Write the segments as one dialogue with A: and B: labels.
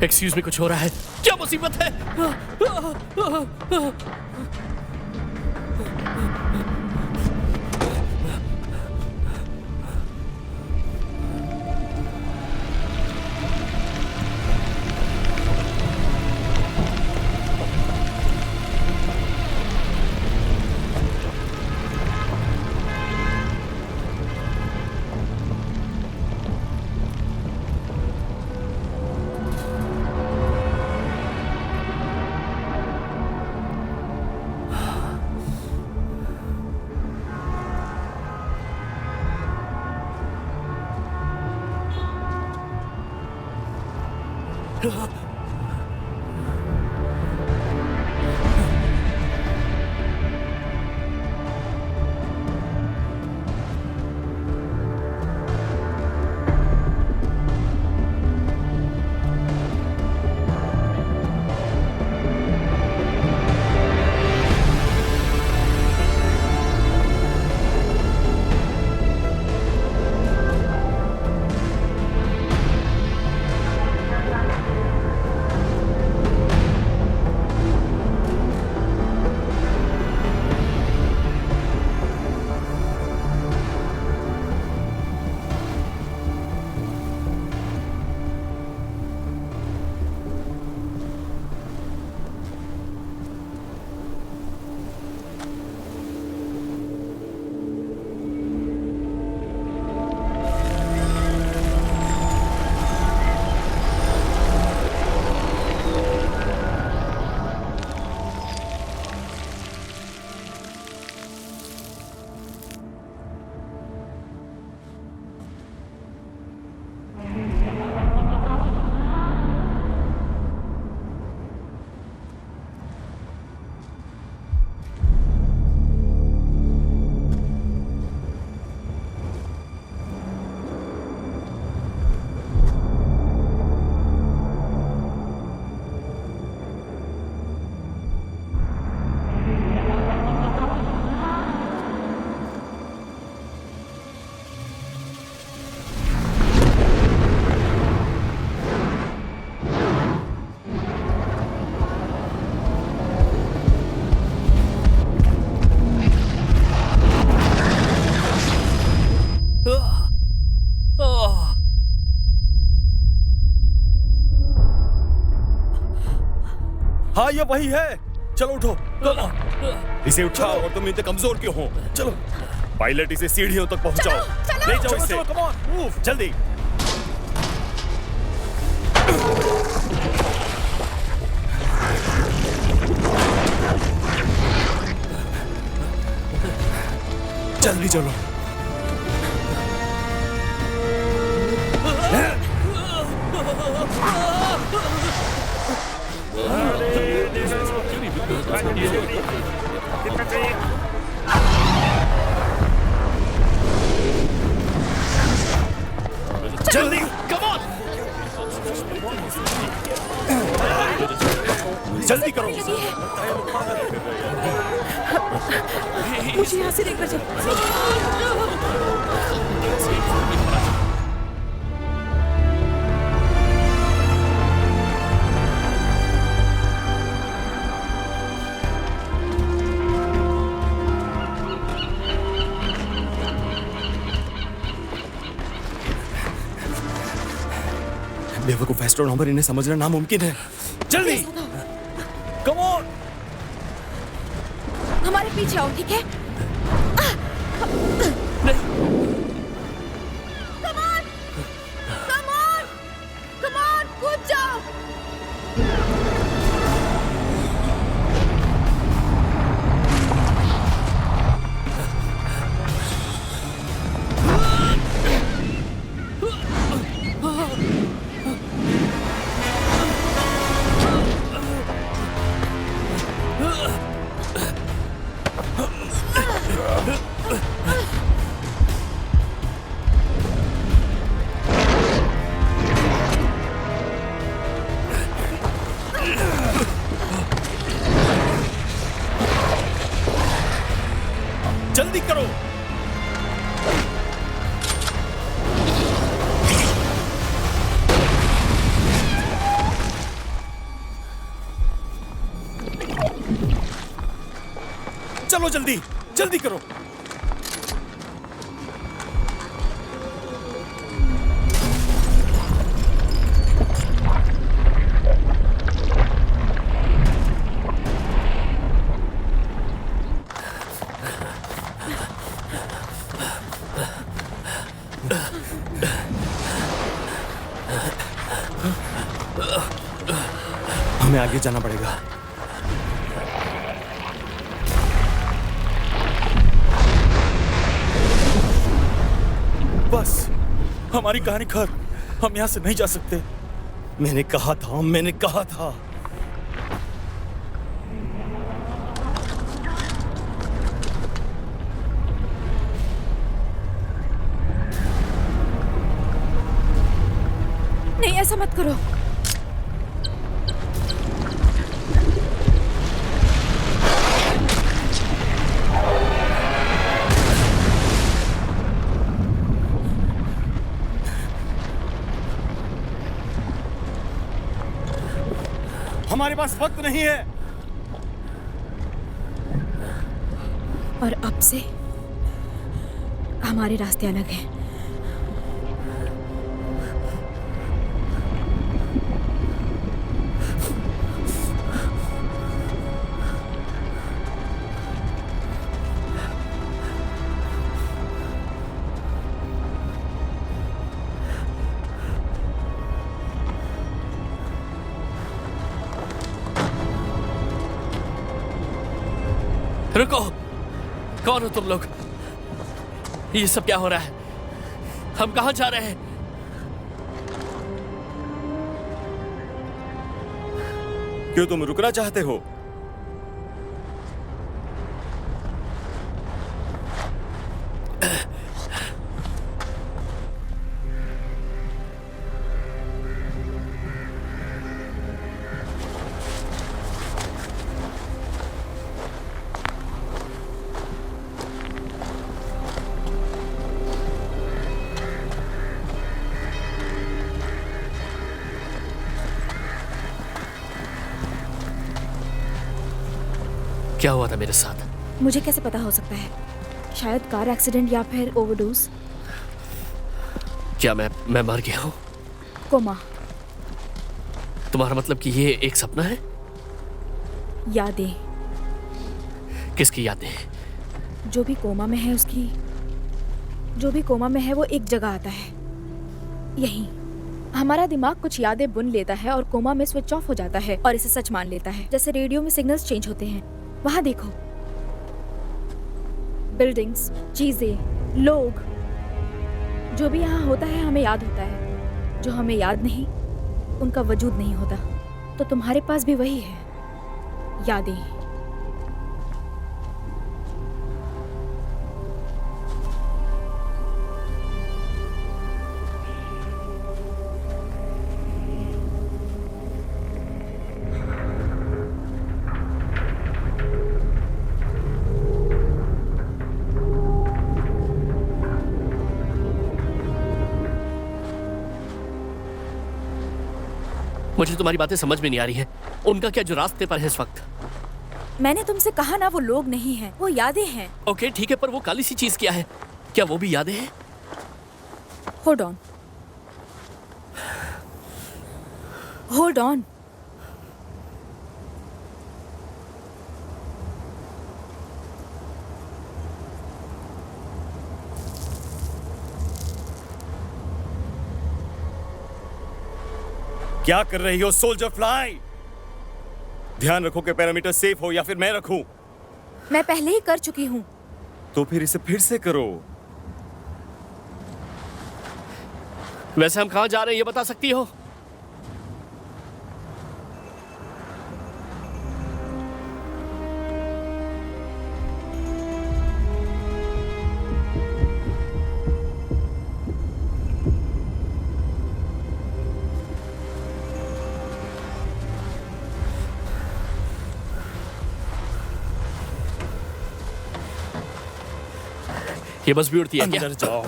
A: Excuse me, कुछ हो रहा है? क्या मुसीबत है?
B: हाँ, ये वही है। चलो उठो, इसे उठाओ। और तुम इतने कमजोर क्यों हो? चलो, पायलट इसे सीढ़ियों तक पहुंचाओ। ले जाओ इसे। कम ऑन, मूव, जल्दी। जल्दी चलो। जल्दी, कम ऑन, जल्दी करो।
C: मुझे यहाँ से लेकर जाओ।
B: बेवकूफ एस्ट्रोनॉमर, इन्हें समझना नामुमकिन है। जल्दी, कम ऑन।
C: हमारे पीछे आओ, ठीक है? Come on, कूद जाओ।
B: जल्दी करो। चलो जल्दी जल्दी करो। हमें आगे जाना पड़ेगा। बस हमारी कहानी खत्म। हम यहां से नहीं जा सकते। मैंने कहा था, मैंने कहा था।
C: नहीं, ऐसा मत करो।
B: हमारे पास वक्त नहीं है।
C: और अब से हमारे रास्ते अलग हैं।
A: रुको, कौन हो तुम लोग? ये सब क्या हो रहा है? हम कहां जा रहे हैं?
B: क्यों तुम रुकना चाहते हो?
A: क्या हुआ था मेरे साथ?
C: मुझे कैसे पता हो सकता है? शायद कार एक्सीडेंट या फिर ओवरडोज।
A: क्या मैं मर गया हूँ?
C: कोमा।
A: तुम्हारा मतलब कि ये एक सपना है?
C: यादें।
A: किसकी यादें?
C: जो भी कोमा में है उसकी। जो भी कोमा में है वो एक जगह आता है, यहीं। हमारा दिमाग कुछ यादें बुन लेता है और कोमा में स्विच ऑफ हो जाता है और इसे सच मान लेता है। जैसे रेडियो में सिग्नल्स चेंज होते हैं। वहां देखो, बिल्डिंग्स, चीजें, लोग, जो भी यहाँ होता है हमें याद होता है। जो हमें याद नहीं, उनका वजूद नहीं होता। तो तुम्हारे पास भी वही है, यादें।
A: मुझे तुम्हारी बातें समझ में नहीं आ रही है। उनका क्या जो रास्ते पर है इस वक्त?
C: मैंने तुमसे कहा ना, वो लोग नहीं हैं, वो यादें हैं।
A: ओके ठीक है, पर वो काली सी चीज क्या है? क्या वो भी यादें हैं?
C: Hold on, hold on.
B: क्या कर रही हो सोल्जर फ्लाई? ध्यान रखो कि पैरामीटर सेफ हो या फिर मैं रखूं।
C: मैं पहले ही कर चुकी हूँ।
B: तो फिर इसे फिर से करो।
A: वैसे हम कहां जा रहे हैं ये बता सकती हो? ये बस भी उड़ती है क्या?
B: अंदर जाओ।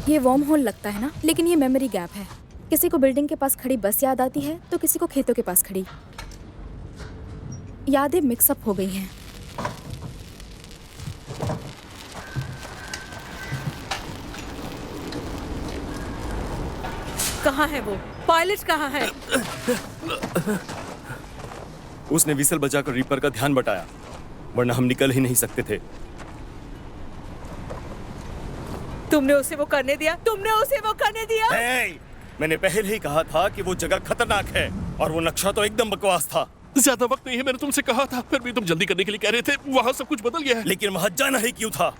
C: ये वर्म होल लगता है ना, लेकिन ये मेमोरी गैप है। किसी को बिल्डिंग के पास खड़ी बस याद आती है तो किसी को खेतों के पास खड़ी। यादें मिक्सअप हो गई हैं।
D: कहाँ है वो? पायलट कहाँ है?
B: उसने विसल बजाकर रीपर का ध्यान बटाया, वरना हम निकल ही नहीं सकते थे।
D: तुमने उसे वो करने दिया? तुमने उसे वो करने दिया?
B: मैंने पहले ही कहा था कि वो जगह खतरनाक है, और वो नक्शा तो एकदम बकवास था।
A: ज्यादा वक्त नहीं है, मैंने तुमसे कहा था, फिर भी तुम जल्दी करने के लिए कह रहे थे। वहाँ सब कुछ बदल गया है।
B: लेकिन वहां जाना ही क्यों था?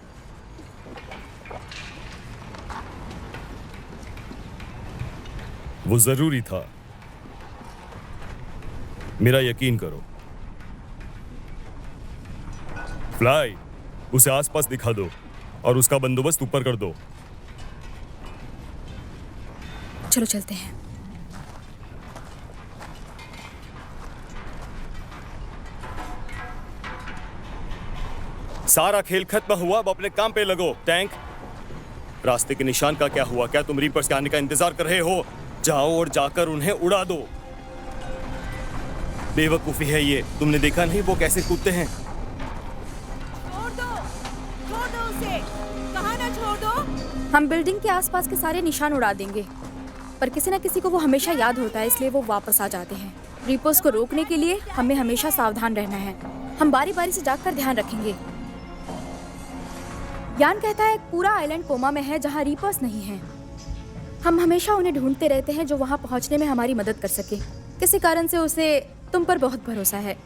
B: वो जरूरी था। मेरा यकीन करो। फ्लाई, उसे आसपास दिखा दो और उसका बंदोबस्त ऊपर कर दो।
C: चलो चलते हैं।
B: सारा खेल खत्म हुआ, अब अपने काम पे लगो। टैंक, रास्ते के निशान का क्या हुआ? क्या तुम रीपर्स के आने का इंतजार कर रहे हो? जाओ और जाकर उन्हें उड़ा दो। बेवकूफी है ये, तुमने देखा नहीं वो कैसे कूदते हैं?
D: छोड़ दो उसे। कहाँ ना छोड़ दो।
C: हम बिल्डिंग के आसपास के सारे निशान उड़ा देंगे, पर किसी न किसी को वो हमेशा याद होता है, इसलिए वो वापस आ जाते हैं। रीपर्स को रोकने के लिए हमें हमेशा सावधान रहना है। हम बारी बारी से जाकर ध्यान रखेंगे। यान कहता है एक पूरा आइलैंड कोमा में है जहाँ रीपर्स नहीं हैं। हम हमेशा उन्हें ढूंढते रहते हैं जो वहाँ पहुँचने में हमारी मदद कर सके। किसी कारण से उसे तुम पर बहुत भरोसा है।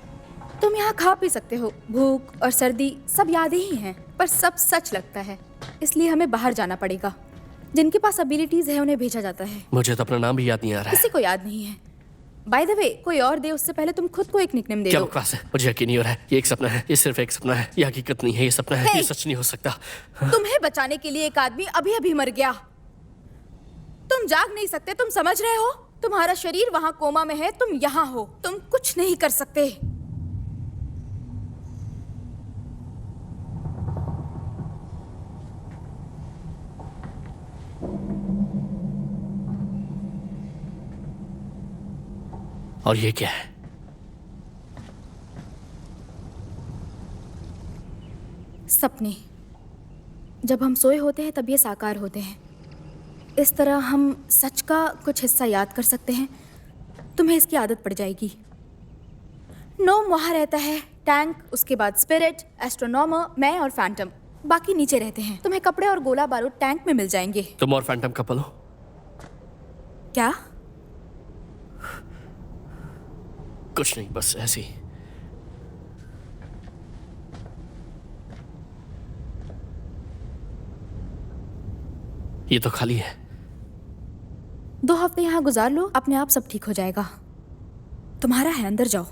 C: तुम यहाँ खा पी सकते हो, भूख और सर्दी सब यादें ही हैं, पर सब सच लगता है, इसलिए हमें बाहर जाना पड़ेगा। जिनके पास एबिलिटीज है उन्हें भेजा जाता है।
A: मुझे तो अपना नाम भी याद नहीं आ रहा है।
C: किसी को याद नहीं है। बाय द वे, कोई और दे उससे पहले तुम खुद को एक निकनेम दे
A: क्या
C: दो।
A: बकवास है, मुझे यकीन नहीं हो रहा है। ये एक सपना है, ये सिर्फ एक सपना है, ये हकीकत नहीं है, ये सपना है,
C: Hey!
A: ये सच नहीं हो सकता।
C: तुम्हें बचाने के लिए एक आदमी अभी अभी मर गया। तुम जाग नहीं सकते, तुम समझ रहे हो? तुम्हारा शरीर वहां कोमा में है, तुम यहाँ हो, तुम कुछ नहीं कर सकते।
A: और ये क्या है?
C: सपने। जब हम सोए होते हैं तब ये साकार होते हैं। इस तरह हम सच का कुछ हिस्सा याद कर सकते हैं। तुम्हें इसकी आदत पड़ जाएगी। नोम वहाँ रहता है, टैंक, उसके बाद स्पिरिट, एस्ट्रोनॉमर, मैं और फैंटम। बाकी नीचे रहते हैं। तुम्हें कपड़े और गोला बारूद टैंक में मिल जाएंगे।
A: तुम और फैंटम कपल हो?
C: क्या?
A: कुछ नहीं, बस ऐसी। ये तो खाली है।
C: 2 हफ्ते यहाँ गुजार लो, अपने आप सब ठीक हो जाएगा। तुम्हारा है, अंदर जाओ।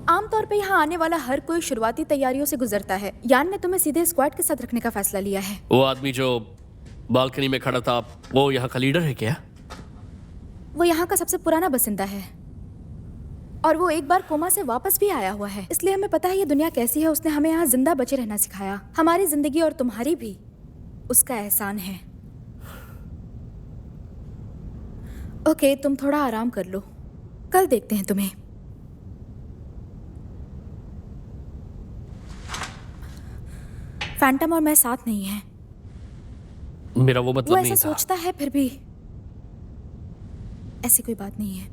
C: आमतौर पे यहाँ आने वाला हर कोई शुरुआती तैयारियों से गुजरता है। यान ने तुम्हें सीधे स्क्वाड के साथ रखने का फैसला लिया है।
A: वो आदमी जो बालकनी में खड़ा था, वो यहाँ का लीडर है क्या?
C: वो यहाँ का सबसे पुराना बसिंदा है, और वो एक बार कोमा से वापस भी आया हुआ है, इसलिए हमें पता है ये दुनिया कैसी है। उसने हमें यहाँ जिंदा बचे रहना सिखाया। हमारी जिंदगी और तुम्हारी भी उसका एहसान है। ओके, तुम थोड़ा आराम कर लो, कल देखते हैं तुम्हें। फैंटम और मैं साथ नहीं हैं।
A: मेरा वो मतलब
C: वो
A: नहीं
C: ऐसा
A: था।
C: सोचता है, फिर भी ऐसी कोई बात नहीं है।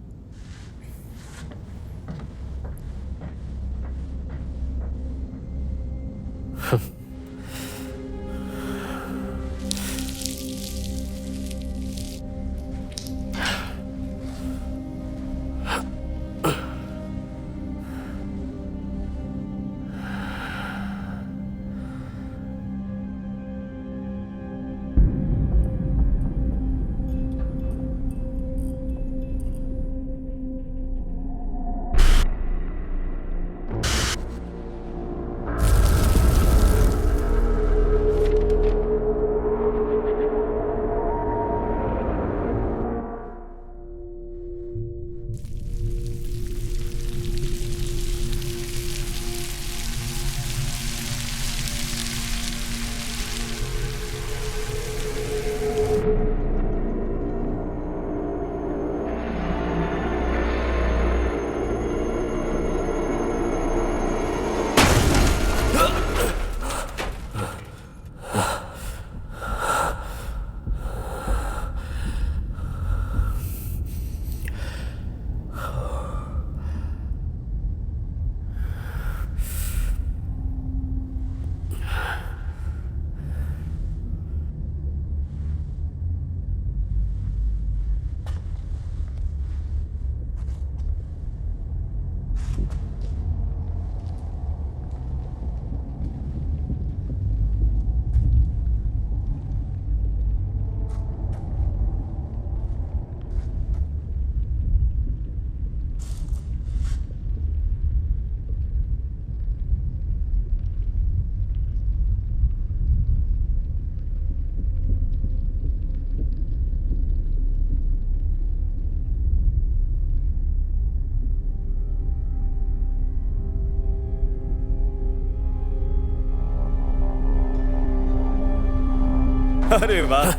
B: अरे वाह,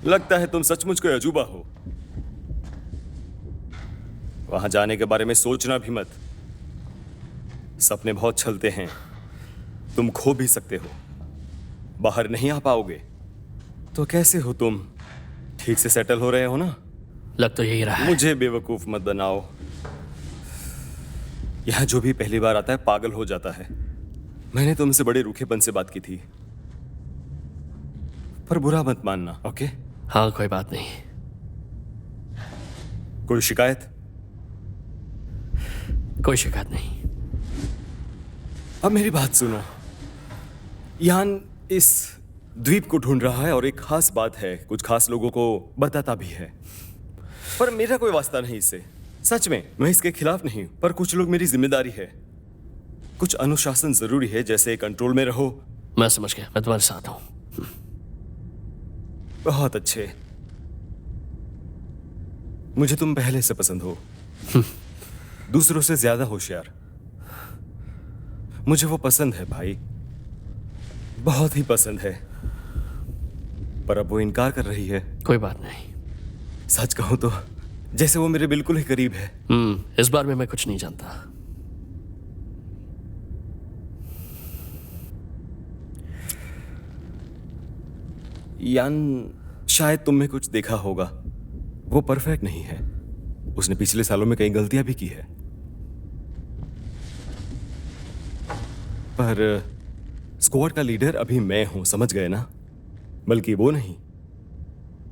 B: लगता है तुम सचमुच कोई अजूबा हो। वहां जाने के बारे में सोचना भी मत। सपने बहुत छलते हैं, तुम खो भी सकते हो। बाहर नहीं आ पाओगे। तो कैसे हो तुम? ठीक से सेटल हो रहे हो ना?
A: लग तो यही रहा है।
B: मुझे बेवकूफ मत बनाओ। यहां जो भी पहली बार आता है पागल हो जाता है। मैंने तुमसे बड़े रूखेपन से बात की थी, पर बुरा मत मानना, ओके?
A: हाँ, कोई बात नहीं।
B: कोई शिकायत?
A: कोई शिकायत नहीं।
B: अब मेरी बात सुनो। यान इस द्वीप को ढूंढ रहा है और एक खास बात है, कुछ खास लोगों को बताता भी है, पर मेरा कोई वास्ता नहीं इससे। सच में मैं इसके खिलाफ नहीं, पर कुछ लोग मेरी जिम्मेदारी है। कुछ अनुशासन जरूरी है, जैसे कंट्रोल में रहो।
A: मैं समझ गया, मैं तुम्हारे साथ हूं।
B: बहुत अच्छे। मुझे तुम पहले से पसंद हो, दूसरों से ज्यादा होशियार। मुझे वो पसंद है भाई, बहुत ही पसंद है। पर अब वो इनकार कर रही है।
A: कोई बात नहीं।
B: सच कहूं तो जैसे वो मेरे बिल्कुल ही करीब है।
A: इस बार में मैं कुछ नहीं जानता।
B: यान शायद तुमने कुछ देखा होगा। वो परफेक्ट नहीं है, उसने पिछले सालों में कई गलतियां भी की है। पर स्क्वाड का लीडर अभी मैं हूं, समझ गए ना? बल्कि वो नहीं,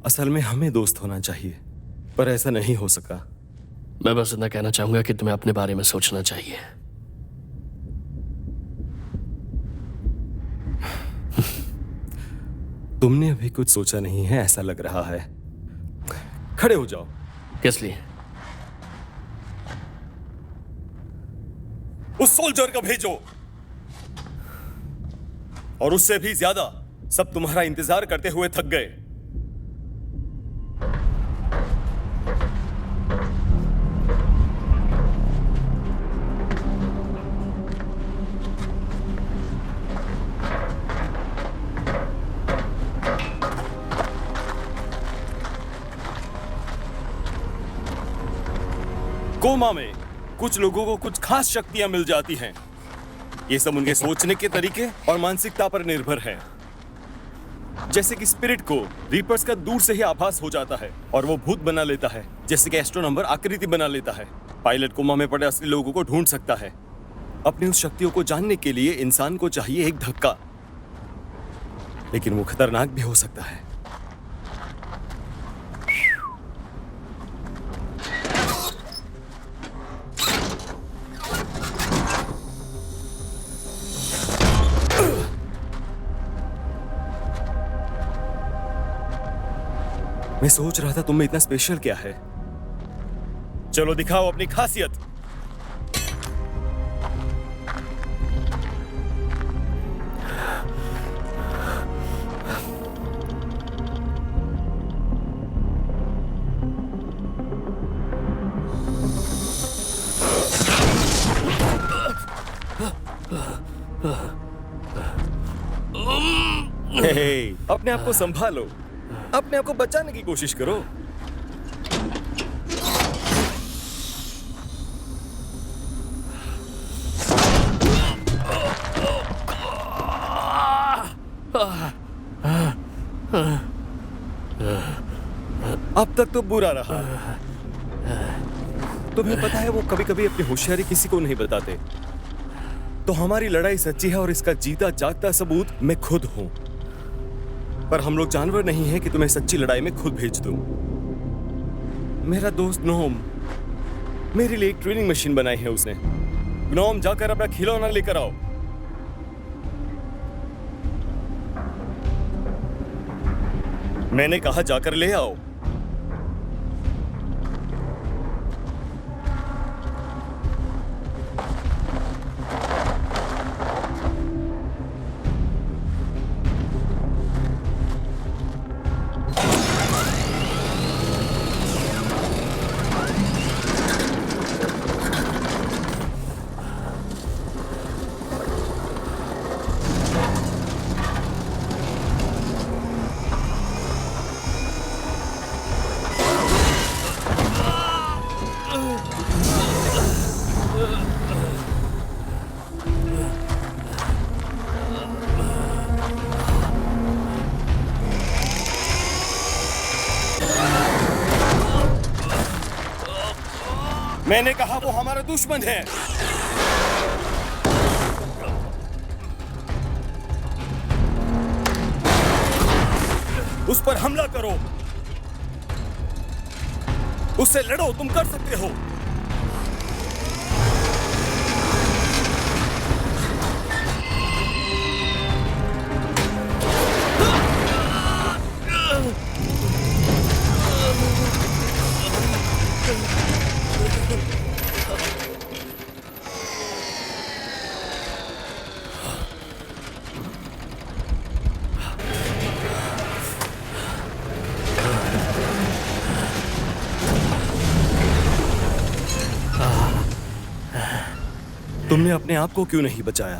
B: असल में हमें दोस्त होना चाहिए, पर ऐसा नहीं हो सका।
A: मैं बस इतना कहना चाहूंगा कि तुम्हें अपने बारे में सोचना चाहिए।
B: तुमने अभी कुछ सोचा नहीं है, ऐसा लग रहा है। खड़े हो जाओ।
A: किस लिए?
B: उस सोल्जर को भेजो, और उससे भी ज्यादा। सब तुम्हारा इंतजार करते हुए थक गए। कोमा में कुछ लोगों को कुछ खास शक्तियां मिल जाती हैं। ये सब उनके सोचने के तरीके और मानसिकता पर निर्भर है। जैसे कि स्पिरिट को रीपर्स का दूर से ही आभास हो जाता है और वो भूत बना लेता है, जैसे कि एस्ट्रो नंबर आकृति बना लेता है। पायलट कोमा में पड़े असली लोगों को ढूंढ सकता है। अपनी उस शक्तियों को जानने के लिए इंसान को चाहिए एक धक्का, लेकिन वो खतरनाक भी हो सकता है। मैं सोच रहा था तुम में इतना स्पेशल क्या है। चलो दिखाओ अपनी खासियत। हे, अपने आप को संभालो, अपने आप को बचाने की कोशिश करो। अब तक तो बुरा रहा। तुम्हें पता है वो कभी कभी अपनी होशियारी किसी को नहीं बताते। तो हमारी लड़ाई सच्ची है और इसका जीता जागता सबूत मैं खुद हूं। पर हम लोग जानवर नहीं है कि तुम्हें सच्ची लड़ाई में खुद भेज दूं। मेरा दोस्त ग्नोम मेरे लिए एक ट्रेनिंग मशीन बनाई है उसने। ग्नोम, जाकर अपना खिलौना लेकर आओ। मैंने कहा जाकर ले आओ। मैंने कहा वो हमारा दुश्मन है। उस पर हमला करो, उससे लड़ो, तुम कर सकते हो। तुमने अपने आप को क्यों नहीं बचाया?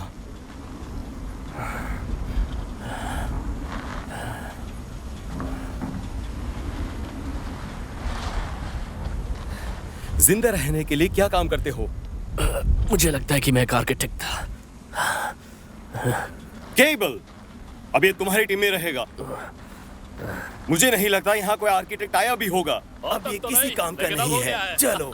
B: जिंदा रहने के लिए क्या काम करते हो?
A: मुझे लगता है कि मैं एक आर्किटेक्ट था।
B: केबल, अब ये तुम्हारी टीम में रहेगा। मुझे नहीं लगता यहाँ कोई आर्किटेक्ट आया भी होगा। अब ये
A: तो
B: किसी
A: नहीं,
B: काम का
A: लेकिन अब
B: नहीं
A: हो गया
B: है।
A: है।
B: चलो।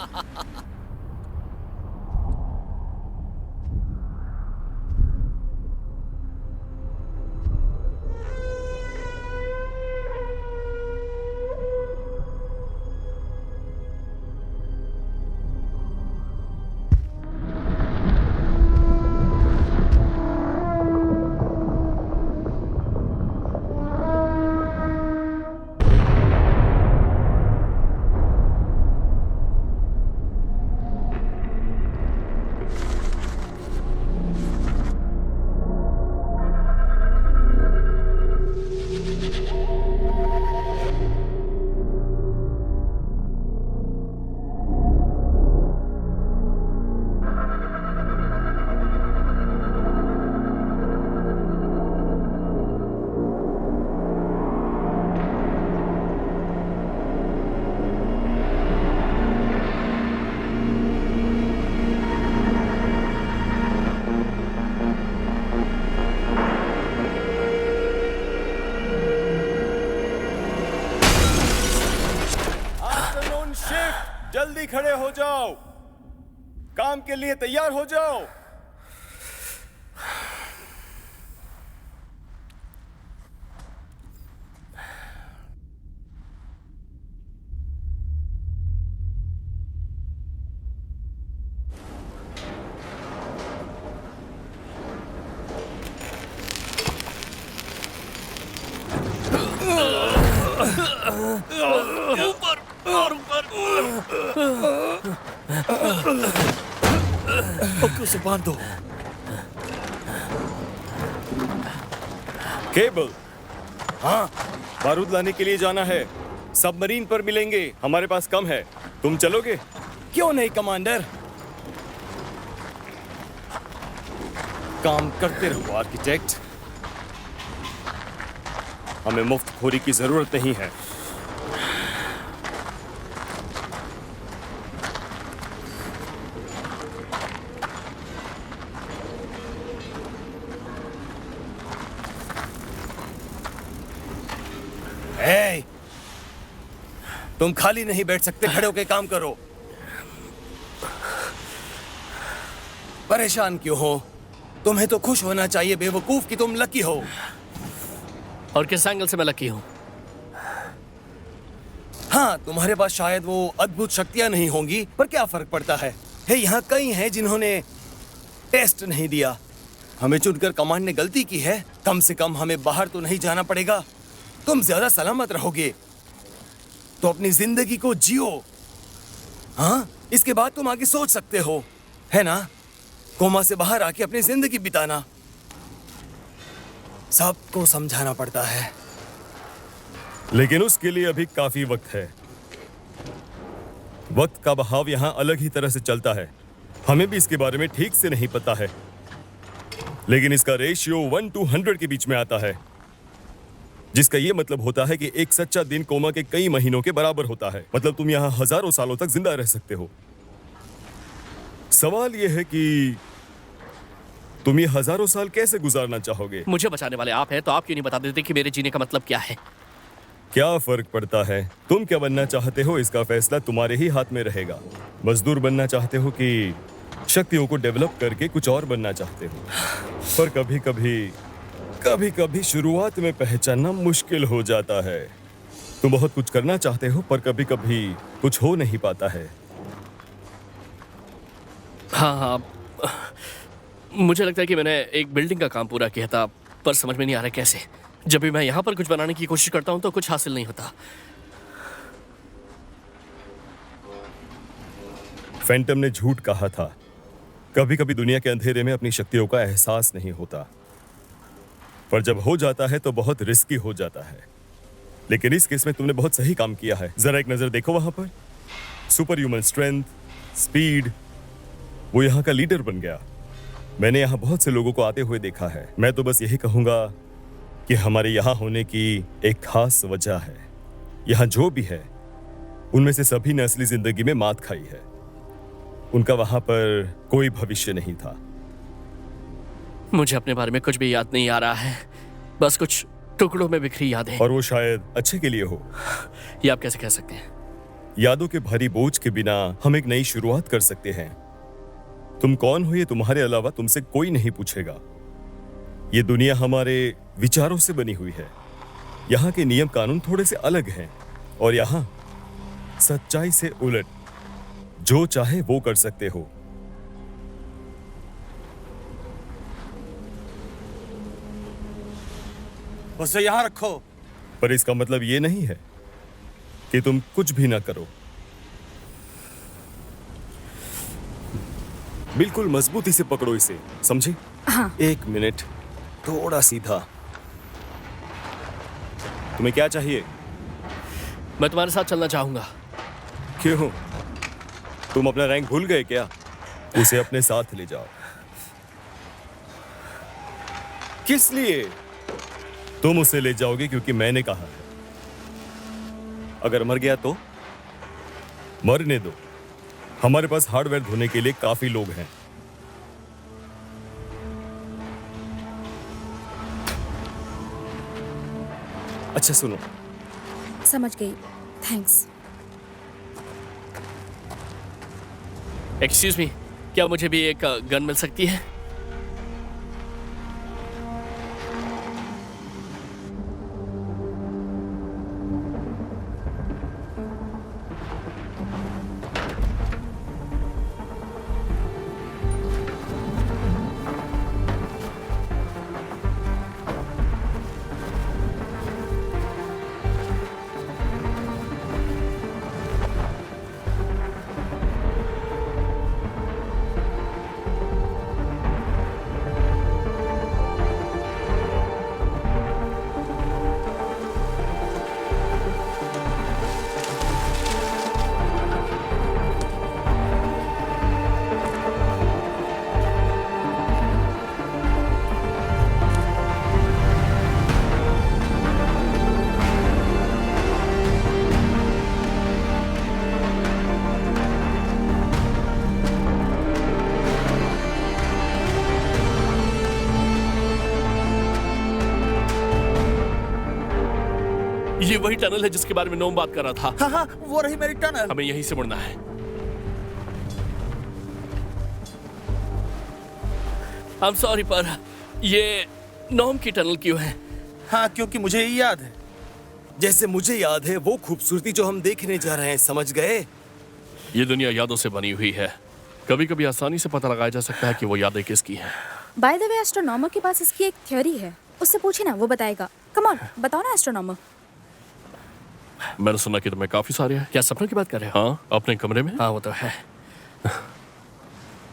B: जल्दी खड़े हो जाओ, काम के लिए तैयार हो जाओ।
A: ऊपर और ऊपर।
B: उसे बांध दो। केबल, हाँ, बारूद लाने के लिए जाना है। सबमरीन पर मिलेंगे, हमारे पास कम है। तुम चलोगे? क्यों नहीं कमांडर। काम करते रहो आर्किटेक्ट, हमें मुफ्तखोरी की जरूरत नहीं है। तुम खाली नहीं बैठ सकते, खड़े होकर काम करो। परेशान क्यों हो? तुम्हें तो खुश होना चाहिए बेवकूफ कि तुम लकी हो।
A: और किस एंगल से मैं लकी हूं?
B: हाँ, तुम्हारे पास शायद वो अद्भुत शक्तियां नहीं होंगी, पर क्या फर्क पड़ता है। यहाँ कई हैं जिन्होंने टेस्ट नहीं दिया। हमें चुनकर कमांड ने गलती की है। कम से कम हमें बाहर तो नहीं जाना पड़ेगा। तुम ज्यादा सलामत रहोगे तो अपनी जिंदगी को जियो। हाँ, इसके बाद तुम आगे सोच सकते हो, है ना? कोमा से बाहर आके अपनी जिंदगी बिताना। सबको समझाना पड़ता है, लेकिन उसके लिए अभी काफी वक्त है। वक्त का बहाव यहाँ अलग ही तरह से चलता है। हमें भी इसके बारे में ठीक से नहीं पता है, लेकिन इसका रेशियो 1:100 के बीच में आता है, जिसका ये मतलब होता है कि एक सच्चा दिन कोमा के कई महीनों के बराबर होता है। मतलब तुम यहाँ हजारों सालों तक जिंदा रह सकते हो। सवाल यह है कि तुम ये हजारों साल कैसे गुजारना चाहोगे?
A: मुझे बचाने वाले आप हैं, तो आप क्यों नहीं बता देते कि मेरे जीने का मतलब क्या है?
B: क्या फर्क पड़ता है? तुम क्या बनना चाहते हो इसका फैसला तुम्हारे ही हाथ में रहेगा। मजदूर बनना चाहते हो कि शक्तियों को डेवलप करके कुछ और बनना चाहते हो? पर कभी कभी शुरुआत में पहचानना मुश्किल हो जाता है। तुम बहुत कुछ करना चाहते हो पर कभी कभी कुछ हो नहीं पाता है।
A: हाँ, मुझे लगता है कि मैंने एक बिल्डिंग का काम पूरा किया था, पर समझ में नहीं आ रहा कैसे। जब भी मैं यहाँ पर कुछ बनाने की कोशिश करता हूँ तो कुछ हासिल नहीं होता।
B: फैंटम ने झूठ कहा था। कभी कभी दुनिया के अंधेरे में अपनी शक्तियों का एहसास नहीं होता, पर जब हो जाता है तो बहुत रिस्की हो जाता है। लेकिन इस केस में तुमने बहुत सही काम किया है। जरा एक नजर देखो वहां पर। सुपर ह्यूमन स्ट्रेंथ, स्पीड, वो यहाँ का लीडर बन गया। मैंने यहाँ बहुत से लोगों को आते हुए देखा है। मैं तो बस यही कहूंगा कि हमारे यहाँ होने की एक खास वजह है। यहाँ जो भी है उनमें से सभी ने असली जिंदगी में मात खाई है। उनका वहां पर कोई भविष्य नहीं था।
A: मुझे अपने बारे में कुछ भी याद नहीं आ रहा है, बस कुछ टुकड़ों में बिखरी यादें।
B: और वो शायद अच्छे के लिए हो।
A: ये आप कैसे कह सकते हैं?
B: यादों के भारी बोझ के बिना हम एक नई शुरुआत कर सकते हैं। तुम कौन हो ये तुम्हारे अलावा तुमसे कोई नहीं पूछेगा। ये दुनिया हमारे विचारों से बनी हुई है। यहाँ के नियम कानून थोड़े से अलग हैं और यहाँ सच्चाई से उलट जो चाहे वो कर सकते हो।
E: उसे यहाँ रखो।
B: पर इसका मतलब ये नहीं है कि तुम कुछ भी ना करो। बिल्कुल मजबूती से पकड़ो इसे, समझे?
C: हाँ।
B: 1 मिनट, थोड़ा सीधा। तुम्हें क्या चाहिए?
A: मैं तुम्हारे साथ चलना चाहूंगा।
B: क्यों? तुम अपना रैंक भूल गए क्या? उसे अपने साथ ले जाओ। किस लिए? तुम उसे ले जाओगे क्योंकि मैंने कहा है। अगर मर गया तो? मरने दो। हमारे पास हार्डवेयर धोने के लिए काफी लोग हैं। अच्छा सुनो,
C: समझ गई, थैंक्स।
A: एक्सक्यूज मी, क्या मुझे भी एक गन मिल सकती है? ये वही टनल है जिसके बारे में नोम बात कर रहा था।
E: हाँ हाँ, वो रही मेरी टनल।
A: हमें यहीं से मुड़ना है। I'm sorry, पर ये नोम की टनल क्यों है?
E: हाँ, क्योंकि मुझे ये याद है।
B: जैसे मुझे याद है वो खूबसूरती जो हम देखने जा रहे हैं, समझ गए?
A: ये दुनिया यादों से बनी हुई है। कभी कभी आसानी से पता लगाया जा सकता है कि वो यादें किसकी हैं।
C: बाय द वे, एस्ट्रोनॉमर के पास इसकी एक थ्योरी है, उससे पूछे ना, वो बताएगा। कम ऑन, बताओ ना एस्ट्रोनॉमर।
A: मैंने सुना कि तुम्हें काफी सारे हैं। क्या सपनों की बात कर रहे हो? हाँ, अपने कमरे में। हाँ, वो तो है।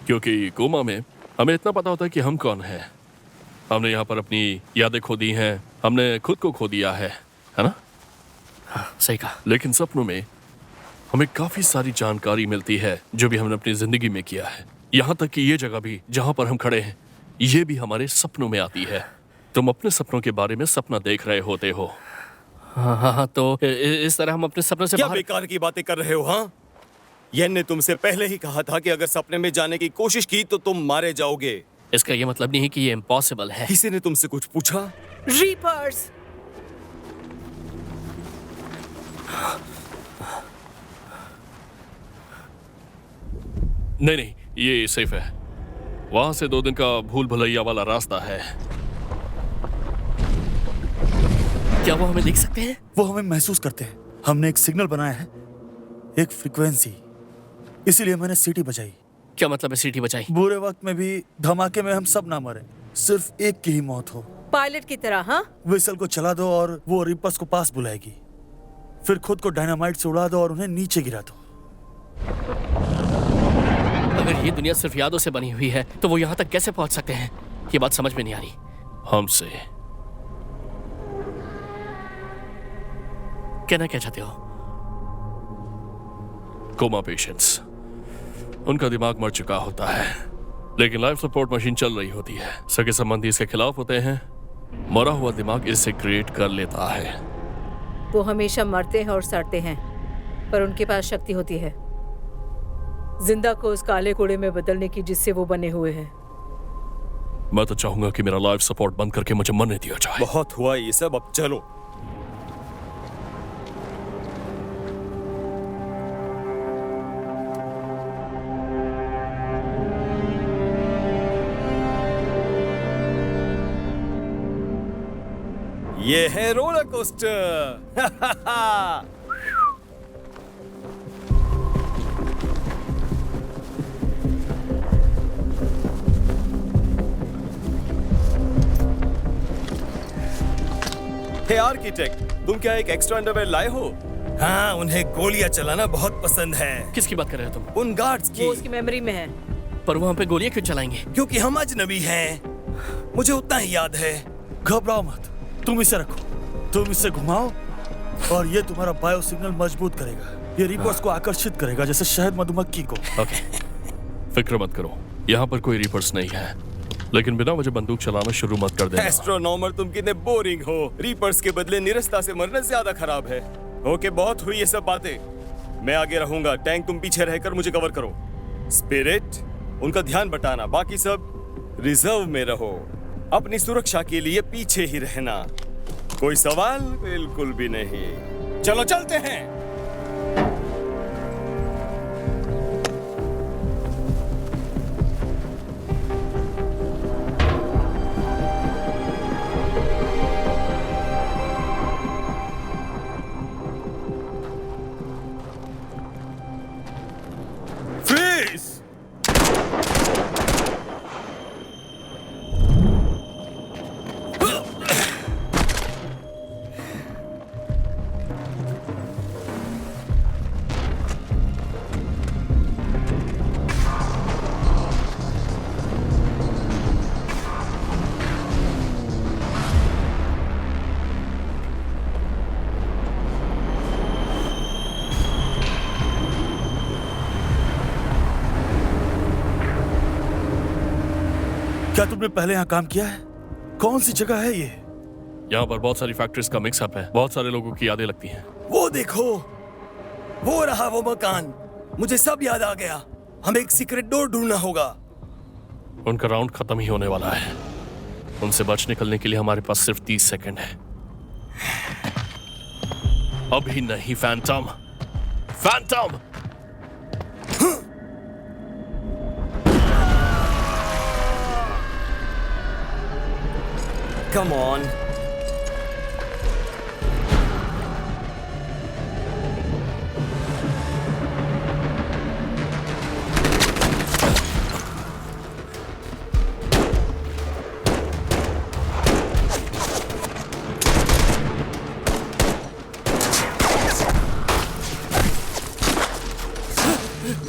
A: क्योंकि कोमा में हमें इतना पता होता है कि हम कौन हैं। हमने यहाँ पर अपनी यादें खो दी हैं, हमने खुद को खो दिया है ना? हाँ, सही कहा। लेकिन सपनों में हमें काफी सारी जानकारी मिलती है जो भी हमने अपनी जिंदगी में किया है। यहाँ तक कि ये जगह भी जहाँ पर हम खड़े हैं, ये भी हमारे सपनों में आती है। तुम अपने सपनों के बारे में सपना देख रहे होते हो। हाँ हाँ हाँ, तो इस तरह हम अपने सपनों से
B: क्या
A: बाहर...
B: बेकार की बातें कर रहे हो? हाँ, येन ने तुमसे पहले ही कहा था कि अगर सपने में जाने की कोशिश की तो तुम मारे जाओगे।
A: इसका ये मतलब नहीं है कि ये इम्पॉसिबल है।
B: किसी ने तुमसे कुछ पूछा?
D: रीपर्स।
A: नहीं नहीं, ये सेफ है। वहां से 2 दिन का भूल भुलैया वाला रास्ता है। क्या वो हमें देख सकते हैं?
E: वो हमें महसूस करते हैं। हमने एक सिग्नल बनाया है, एक फ्रीक्वेंसी, इसीलिए मैंने सीटी बजाई।
A: क्या मतलब है सीटी बजाई?
E: बुरे वक्त में भी धमाके में हम सब ना मरे, सिर्फ एक की ही मौत हो।
D: पायलट की तरह। हाँ,
E: विसल को चला दो और वो रिपर्स को पास बुलाएगी। फिर खुद को डायनामाइट से उड़ा दो और उन्हें नीचे गिरा दो।
F: अगर ये दुनिया सिर्फ यादों से बनी हुई है तो वो यहाँ तक कैसे पहुंच सकते हैं? ये बात समझ में नहीं आ रही।
A: हमसे
F: कहना क्या चाहते हो?
A: कोमा पेशेंट्स, उनका दिमाग मर चुका होता है, लेकिन लाइफ सपोर्ट मशीन चल रही होती है। सगे संबंधी इसके खिलाफ होते हैं, मरा हुआ दिमाग इसे क्रिएट कर लेता है।
D: वो हमेशा मरते हैं और सड़ते हैं, पर उनके पास शक्ति होती है जिंदा को उस काले कूड़े में बदलने की जिससे वो बने हुए हैं।
A: मैं तो चाहूंगा कि मेरा लाइफ सपोर्ट बंद करके मुझे मरने दिया जाए।
B: बहुत हुआ ये सब, अब चलो। ये है रोलर कोस्टर। हे आर्किटेक्ट, तुम क्या एक एक्स्ट्रा अंडरवेयर लाए हो? हाँ, उन्हें गोलियां चलाना बहुत पसंद है।
F: किसकी बात कर रहे हो तुम?
B: उन गार्ड्स की।
D: वो उसकी मेमोरी में है।
F: पर वो हम पे गोलियां क्यों चलाएंगे?
B: क्योंकि हम अजनबी हैं। मुझे उतना ही याद है।
E: घबराओ मत, तुम इसे रखो, तुम इसे घुमाओ और ये तुम्हारा बायो सिग्नल मजबूत करेगा। ये रिपर्स को आकर्षित करेगा जैसे शहद मधुमक्खी को।
A: ओके, फिक्र मत करो, यहाँ पर कोई रिपर्स नहीं है, लेकिन बिना वजह बंदूक चलाना शुरू मत कर देना।
B: एस्ट्रोनॉमर, तुम कितने बोरिंग हो। रीपर्स के बदले निरस्ता से मरना ज्यादा खराब है। ओके, बहुत हुई ये सब बातें। मैं आगे रहूंगा, टैंक तुम पीछे रहकर मुझे कवर करो। स्पिरिट, उनका ध्यान बटाना, बाकी सब रिजर्व में रहो। अपनी सुरक्षा के लिए पीछे ही रहना। कोई सवाल? बिल्कुल भी नहीं। चलो चलते हैं। फ्रीज!
E: क्या तुमने पहले यहाँ काम किया है? कौन सी जगह है ये?
A: यहाँ पर बहुत सारी फैक्ट्रीज का मिक्सअप है, बहुत सारे लोगों की यादें लगती हैं।
B: वो देखो, वो रहा वो मकान। मुझे सब याद आ गया। हमें एक सीक्रेट डोर ढूंढना होगा।
A: उनका राउंड खत्म ही होने वाला है। उनसे बच निकलने के लिए हमारे पास सिर्फ 30 सेकंड है। अभी नहीं फैंटम, फैंटम!
B: Come on.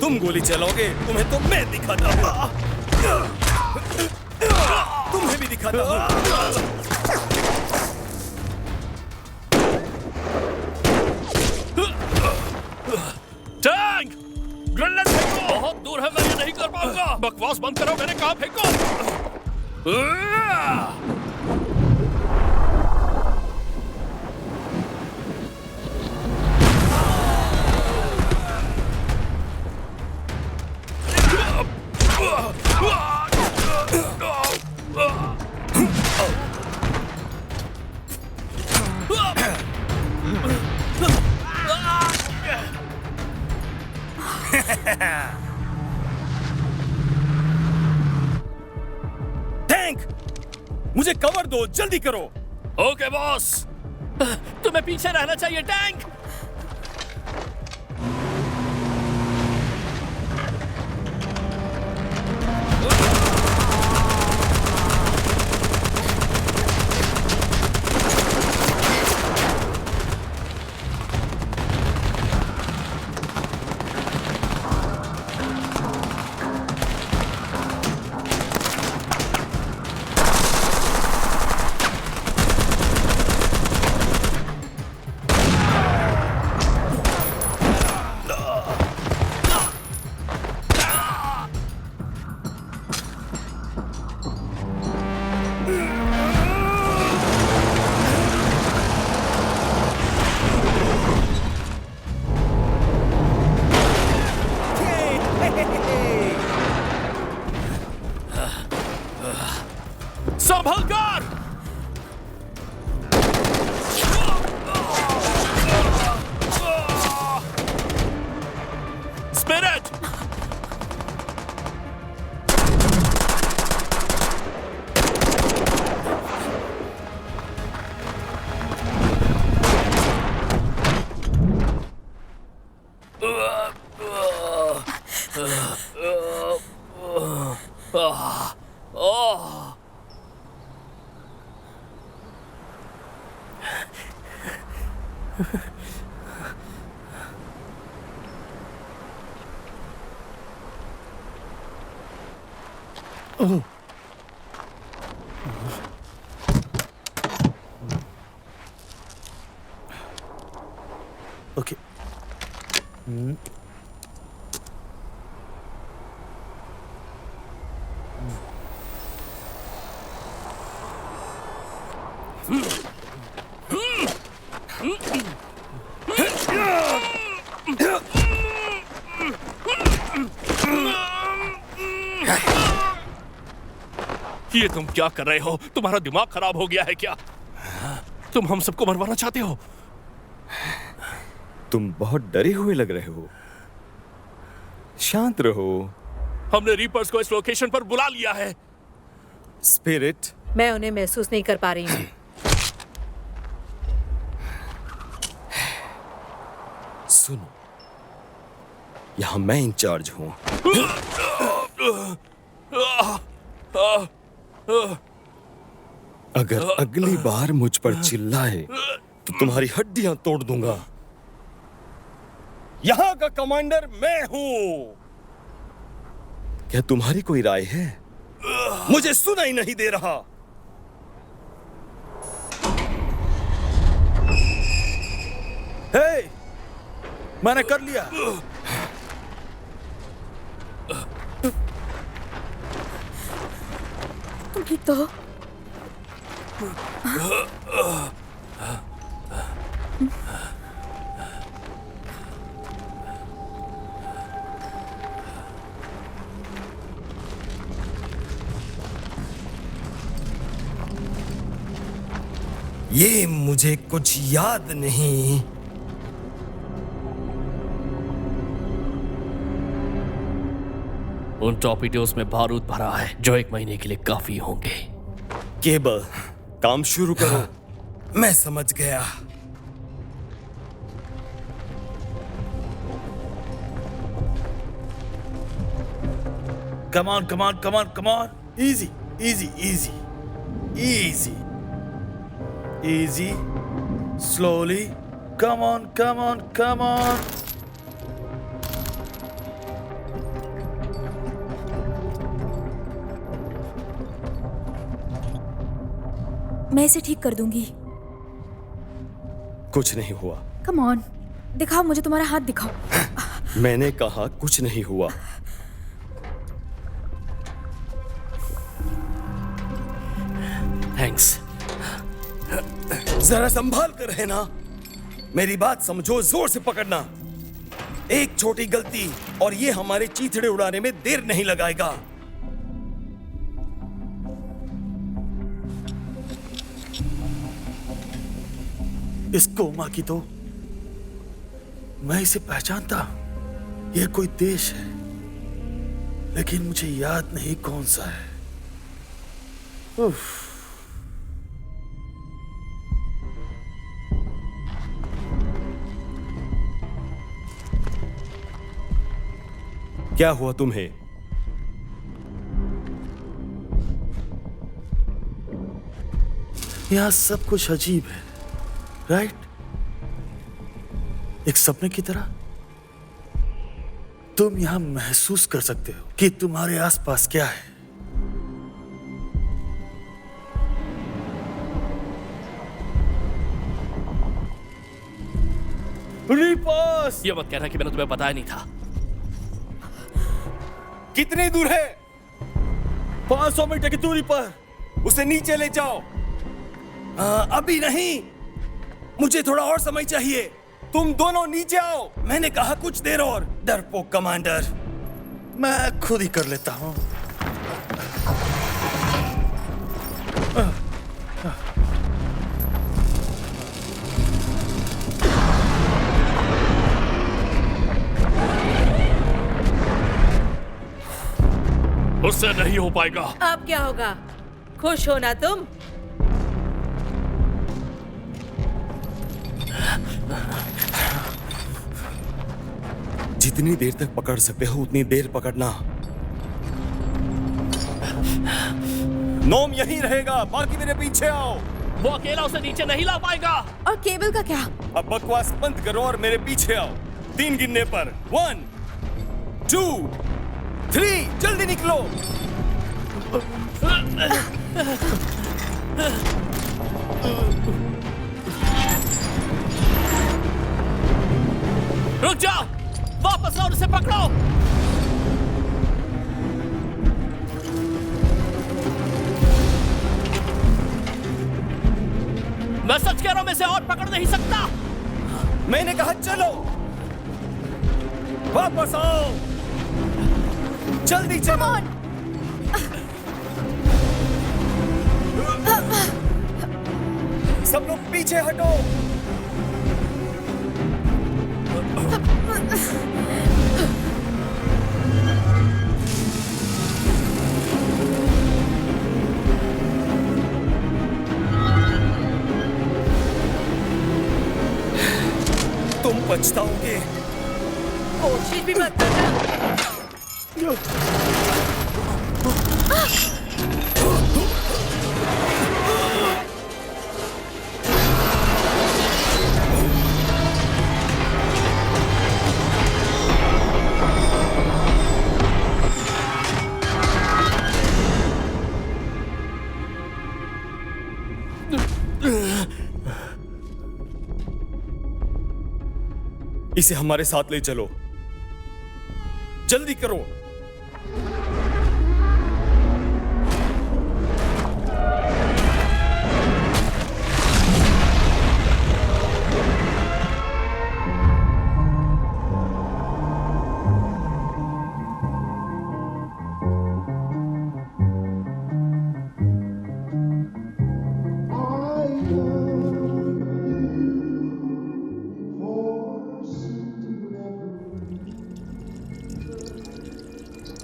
B: तुम गोली चलाओगे, तुम्हें तो मैं दिखाता हूँ। तुम्हें भी दिखाता हूँ।
A: टैंक! ग्रेनेड फेंको! बहुत दूर है, मैं ये नहीं कर पाऊंगा। बकवास बंद करो, मैंने कहा फेंको।
B: टैंक, मुझे कवर दो, जल्दी करो।
F: ओके बॉस, तुम्हें पीछे रहना चाहिए टैंक। संभल कर। Spirit,
E: okay.
A: ये तुम क्या कर रहे हो? तुम्हारा दिमाग खराब हो गया है क्या? तुम हम सबको मरवाना चाहते हो?
B: तुम बहुत डरे हुए लग रहे हो। शांत रहो।
A: हमने रीपर्स को इस लोकेशन पर बुला लिया है।
B: स्पिरिट,
D: मैं उन्हें महसूस नहीं कर पा रही हूँ।
B: सुनो, यहां मैं इंचार्ज हूं। अगर अगली बार मुझ पर चिल्लाए तो तुम्हारी हड्डियां तोड़ दूंगा। यहां का कमांडर मैं हूं। क्या तुम्हारी कोई राय है? मुझे सुनाई नहीं दे रहा।
E: हे, मैंने कर लिया।
C: तुम ठीक तो हो?
B: ये मुझे कुछ याद नहीं।
F: उन टॉर्पीडोज में बारूद भरा है जो 1 महीने के लिए काफी होंगे।
B: केबल, काम शुरू करो। मैं समझ गया।
E: Come on, come on, come on, come on. Easy, easy, easy. Easy. Easy. Slowly. Come on, come on, come on.
C: मैं इसे ठीक कर दूंगी।
B: कुछ नहीं हुआ।
C: कम ऑन, दिखाओ मुझे, तुम्हारा हाथ दिखाओ।
B: मैंने कहा कुछ नहीं हुआ।
F: थैंक्स।
B: जरा संभाल कर रहना। मेरी बात समझो, जोर से पकड़ना। एक छोटी गलती और ये हमारे चीथड़े उड़ाने में देर नहीं लगाएगा।
E: इस कोमा की तो मैं इसे पहचानता। ये कोई देश है, लेकिन मुझे याद नहीं कौन सा है। उफ।
B: क्या हुआ तुम्हें?
E: यहां सब कुछ अजीब है, राइट? एक सपने की तरह। तुम यहां महसूस कर सकते हो कि तुम्हारे आसपास क्या है। रिपर्स!
F: ये मत कहना कि मैंने तुम्हें बताया नहीं था।
B: कितनी दूर है?
E: 500 मीटर की दूरी पर।
B: उसे नीचे ले जाओ।
E: अभी नहीं, मुझे थोड़ा और समय चाहिए।
B: तुम दोनों नीचे आओ।
E: मैंने कहा कुछ देर और। डरपोक कमांडर, मैं खुद ही कर लेता हूं।
A: उससे नहीं हो पाएगा।
D: अब क्या होगा? खुश हो ना तुम?
B: जितनी देर तक पकड़ सकते हो उतनी देर पकड़ना। नोम यहीं रहेगा, बाकी मेरे पीछे आओ।
F: वो अकेला उसे नीचे नहीं ला पाएगा।
C: और केबल का क्या?
B: अब बकवास बंद करो और मेरे पीछे आओ। 3 गिनने पर 1 2 3 जल्दी निकलो।
F: रुक जाओ, वापस आओ, उसे पकड़ो। मैं सच कह रहा हूं, मैं इसे और पकड़ नहीं सकता।
B: मैंने कहा चलो, वापस आओ, जल्दी चलो। सब लोग पीछे हटो। तुम पछताओगे।
D: कोशिश भी मत करना।
B: इसे हमारे साथ ले चलो, जल्दी करो।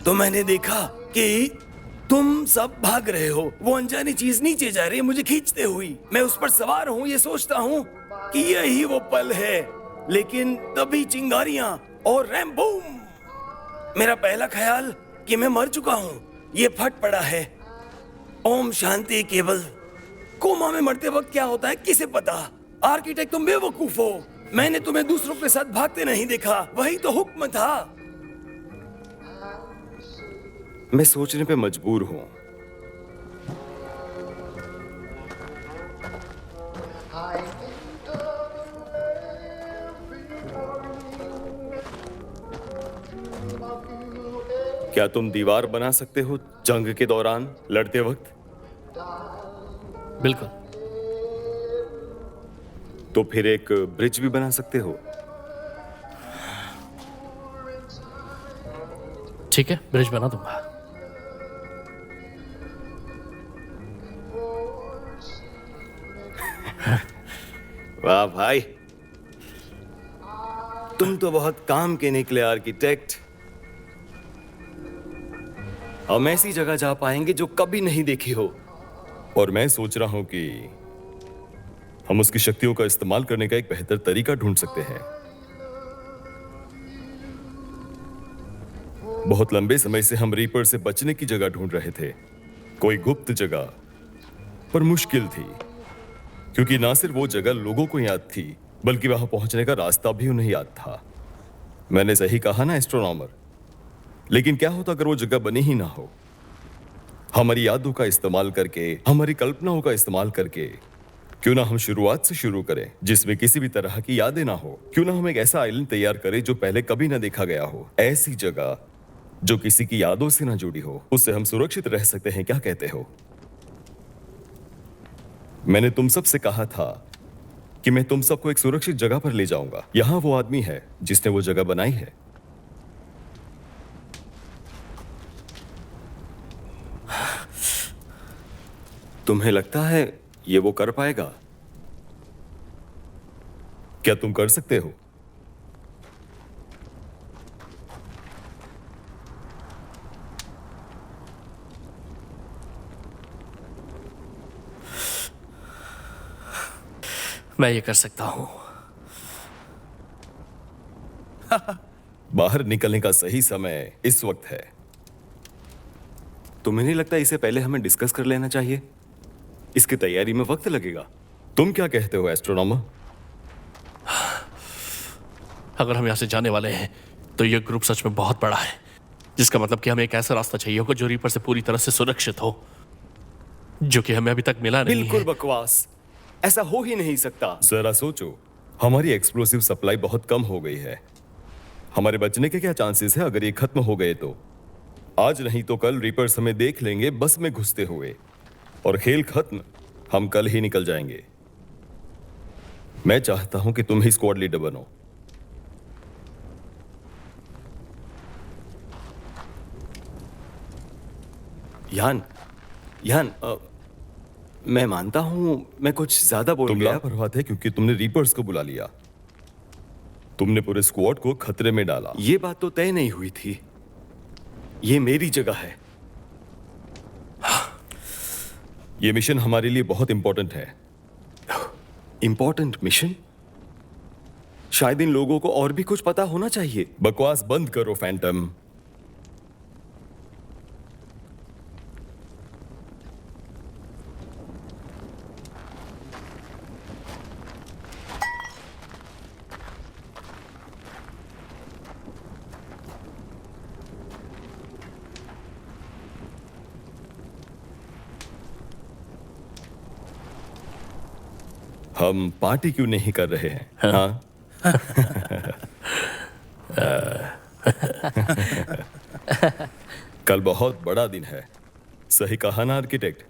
E: तो मैंने देखा कि तुम सब भाग रहे हो। वो अनजानी चीज नीचे जा रही है, मुझे खींचते हुई। मैं उस पर सवार हूँ, ये सोचता हूँ कि यही वो पल है, लेकिन तभी चिंगारियां और रैम बूम। मेरा पहला ख्याल कि मैं मर चुका हूँ, ये फट पड़ा है। ओम शांति केवल। कोमा में मरते वक्त क्या होता है किसे पता? आर्किटेक्ट, तुम बेवकूफ हो। मैंने तुम्हें दूसरों के साथ भागते नहीं देखा, वही तो हुक्म था।
B: मैं सोचने पे मजबूर हूं। क्या तुम दीवार बना सकते हो जंग के दौरान लड़ते वक्त?
F: बिल्कुल।
B: तो फिर एक ब्रिज भी बना सकते हो।
F: ठीक है, ब्रिज बना दूंगा।
B: वाह भाई, तुम तो बहुत काम के निकले आर्किटेक्ट। हम ऐसी जगह जा पाएंगे जो कभी नहीं देखी हो, और मैं सोच रहा हूं कि हम उसकी शक्तियों का इस्तेमाल करने का एक बेहतर तरीका ढूंढ सकते हैं। बहुत लंबे समय से हम रीपर से बचने की जगह ढूंढ रहे थे, कोई गुप्त जगह, पर मुश्किल थी क्योंकि ना सिर्फ वो जगह लोगों को याद थी बल्कि वहां पहुंचने का रास्ता भी उन्हें याद था। मैंने सही कहा ना एस्ट्रोनॉमर? लेकिन क्या होता अगर वो जगह बनी ही ना हो? हमारी यादों का इस्तेमाल करके, हमारी कल्पनाओं का इस्तेमाल करके क्यों ना हम शुरुआत से शुरू करें जिसमें किसी भी तरह की यादें ना हो। क्यों ना हम एक ऐसा आइलैंड तैयार करें जो पहले कभी ना देखा गया हो, ऐसी जगह जो किसी की यादों से ना जुड़ी हो। उससे हम सुरक्षित रह सकते हैं। क्या कहते हो? मैंने तुम सब से कहा था कि मैं तुम सबको एक सुरक्षित जगह पर ले जाऊंगा। यहां वो आदमी है जिसने वो जगह बनाई है। तुम्हें लगता है ये वो कर पाएगा? क्या तुम कर सकते हो?
F: मैं ये कर सकता हूं।
B: बाहर निकलने का सही समय इस वक्त है। तुम्हें नहीं लगता इसे पहले हमें डिस्कस कर लेना चाहिए? इसकी तैयारी में वक्त लगेगा। तुम क्या कहते हो एस्ट्रोनॉमर?
F: अगर हम यहां से जाने वाले हैं तो ये ग्रुप सच में बहुत बड़ा है, जिसका मतलब कि हमें एक ऐसा रास्ता चाहिए होगा जो रीपर से पूरी तरह से सुरक्षित हो, जो कि हमें अभी तक मिला नहीं
B: बिल्कुल
F: है।
B: बकवास, ऐसा हो ही नहीं सकता। जरा सोचो, हमारी एक्सप्लोसिव सप्लाई बहुत कम हो गई है। हमारे बचने के क्या चांसेस है अगर ये खत्म हो गए तो? आज नहीं तो कल रीपर्स हमें देख लेंगे बस में घुसते हुए, और खेल खत्म। हम कल ही निकल जाएंगे। मैं चाहता हूं कि तुम ही स्क्वाड लीडर बनो। यान, मैं मानता हूं मैं कुछ ज्यादा बोल गया। तुम लापरवाह थे क्योंकि तुमने रीपर्स को बुला लिया। तुमने पूरे स्क्वाड को खतरे में डाला। ये बात तो तय नहीं हुई थी। ये मेरी जगह है। ये मिशन हमारे लिए बहुत इंपॉर्टेंट है। Important mission? शायद इन लोगों को और भी कुछ पता होना चाहिए। बकवास बंद करो फैंटम। हम पार्टी क्यों नहीं कर रहे हैं? हाँ? कल बहुत बड़ा दिन है। सही कहा ना आर्किटेक्ट?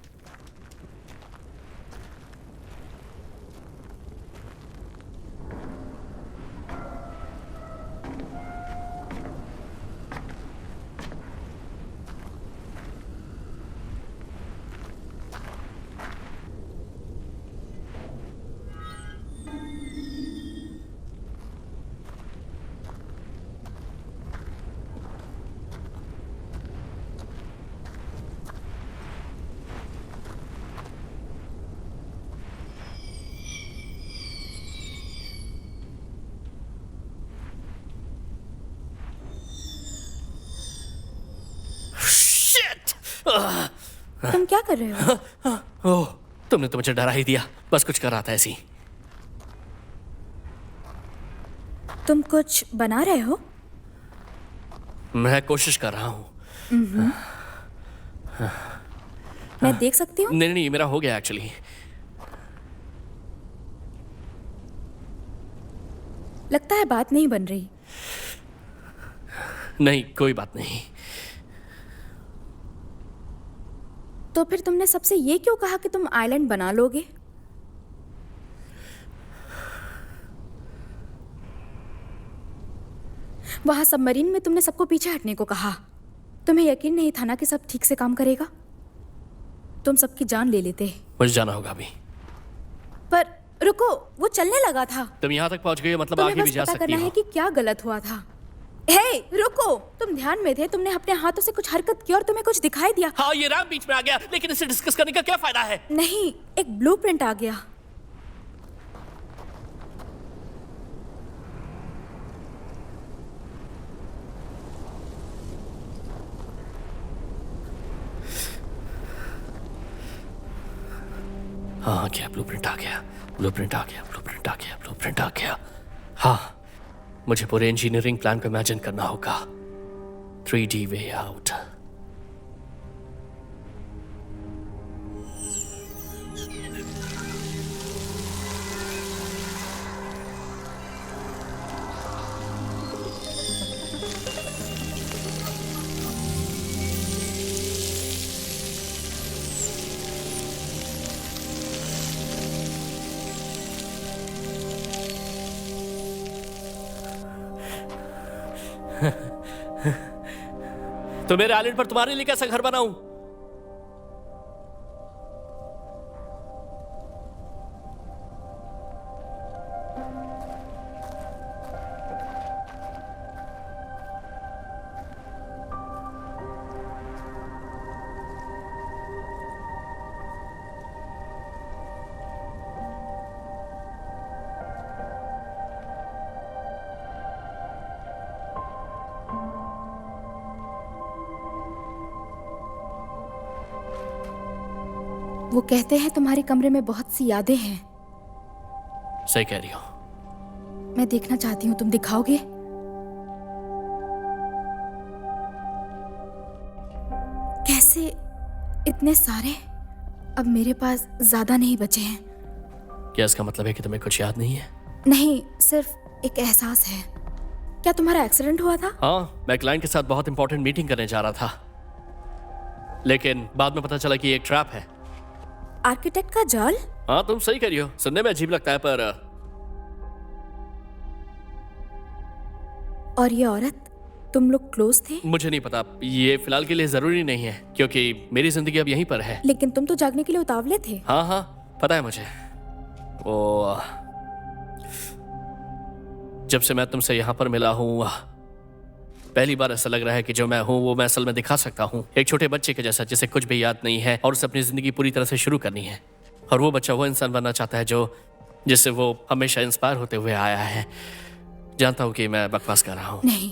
C: तुम क्या कर रहे हो?
F: ओह, तुमने तो मुझे डरा ही दिया। बस कुछ कर रहा था ऐसी।
C: तुम कुछ बना रहे हो?
F: मैं कोशिश कर रहा हूं।
C: मैं देख सकती हूँ?
F: नहीं नहीं, ये मेरा हो गया एक्चुअली।
C: लगता है बात नहीं बन रही।
F: नहीं, कोई बात नहीं।
C: तो फिर तुमने सबसे ये क्यों कहा कि तुम आइलैंड बना लोगे? वहां सबमरीन में तुमने सबको पीछे हटने को कहा। तुम्हें यकीन नहीं था ना कि सब ठीक से काम करेगा? तुम सबकी जान ले लेते।
F: मुझे जाना होगा अभी।
C: पर रुको, वो चलने लगा था।
F: तुम यहाँ तक पहुँच गई हो, मतलब
C: तुम्हें
F: आगे भी
C: बस
F: जा
C: पता
F: सकती
C: करना है
F: हो।
C: कि क्या गलत हुआ था। हे, रुको, तुम ध्यान में थे, तुमने अपने हाथों से कुछ हरकत की और तुम्हें कुछ दिखाई दिया।
F: हाँ, ये रैम बीच में आ गया, लेकिन इसे डिस्कस करने का क्या फायदा है?
C: नहीं, एक ब्लूप्रिंट आ गया।
F: हाँ, क्या ब्लूप्रिंट आ गया, ब्लूप्रिंट आ गया, ब्लूप्रिंट आ गया, ब्लूप्रिंट आ गया। हाँ, मुझे पूरे इंजीनियरिंग प्लान को इमेजिन करना होगा। 3D way out. तो मेरे आइलैंड पर तुम्हारे लिए कैसा घर बनाऊं?
C: वो कहते हैं तुम्हारे कमरे में बहुत सी यादें हैं।
F: सही कह रही हो।
C: मैं देखना चाहती हूँ, तुम दिखाओगे? कैसे इतने सारे? अब मेरे पास ज्यादा नहीं बचे हैं।
F: क्या इसका मतलब है कि तुम्हें कुछ याद नहीं है?
C: नहीं, सिर्फ एक एहसास है। क्या तुम्हारा एक्सीडेंट हुआ था?
F: हाँ, मैं क्लाइंट के साथ बहुत इंपॉर्टेंट मीटिंग करने जा रहा था, लेकिन बाद में पता चला कि ये एक ट्रैप है।
C: आर्किटेक्ट का जाल?
F: हाँ, तुम सही कह रही हो। सुनने में अजीब लगता है, पर
C: और ये औरत, तुम लोग क्लोज थे?
F: मुझे नहीं पता। ये फिलहाल के लिए जरूरी नहीं है, क्योंकि मेरी जिंदगी अब यहीं पर है।
C: लेकिन तुम तो जागने के लिए उतावले थे।
F: हाँ हाँ, पता है मुझे। वो जब से मैं तुमसे यहाँ पर मिला हूँ, पहली बार ऐसा लग रहा है कि जो मैं हूँ वो मैं असल में दिखा सकता हूँ। एक छोटे बच्चे के जैसा, जिसे कुछ भी याद नहीं है और उसे अपनी जिंदगी पूरी तरह से शुरू करनी है। और वो बच्चा वो इंसान बनना चाहता है जिससे वो हमेशा इंस्पायर होते हुए आया है। जानता हूँ कि मैं बकवास कर रहा हूँ।
C: नहीं,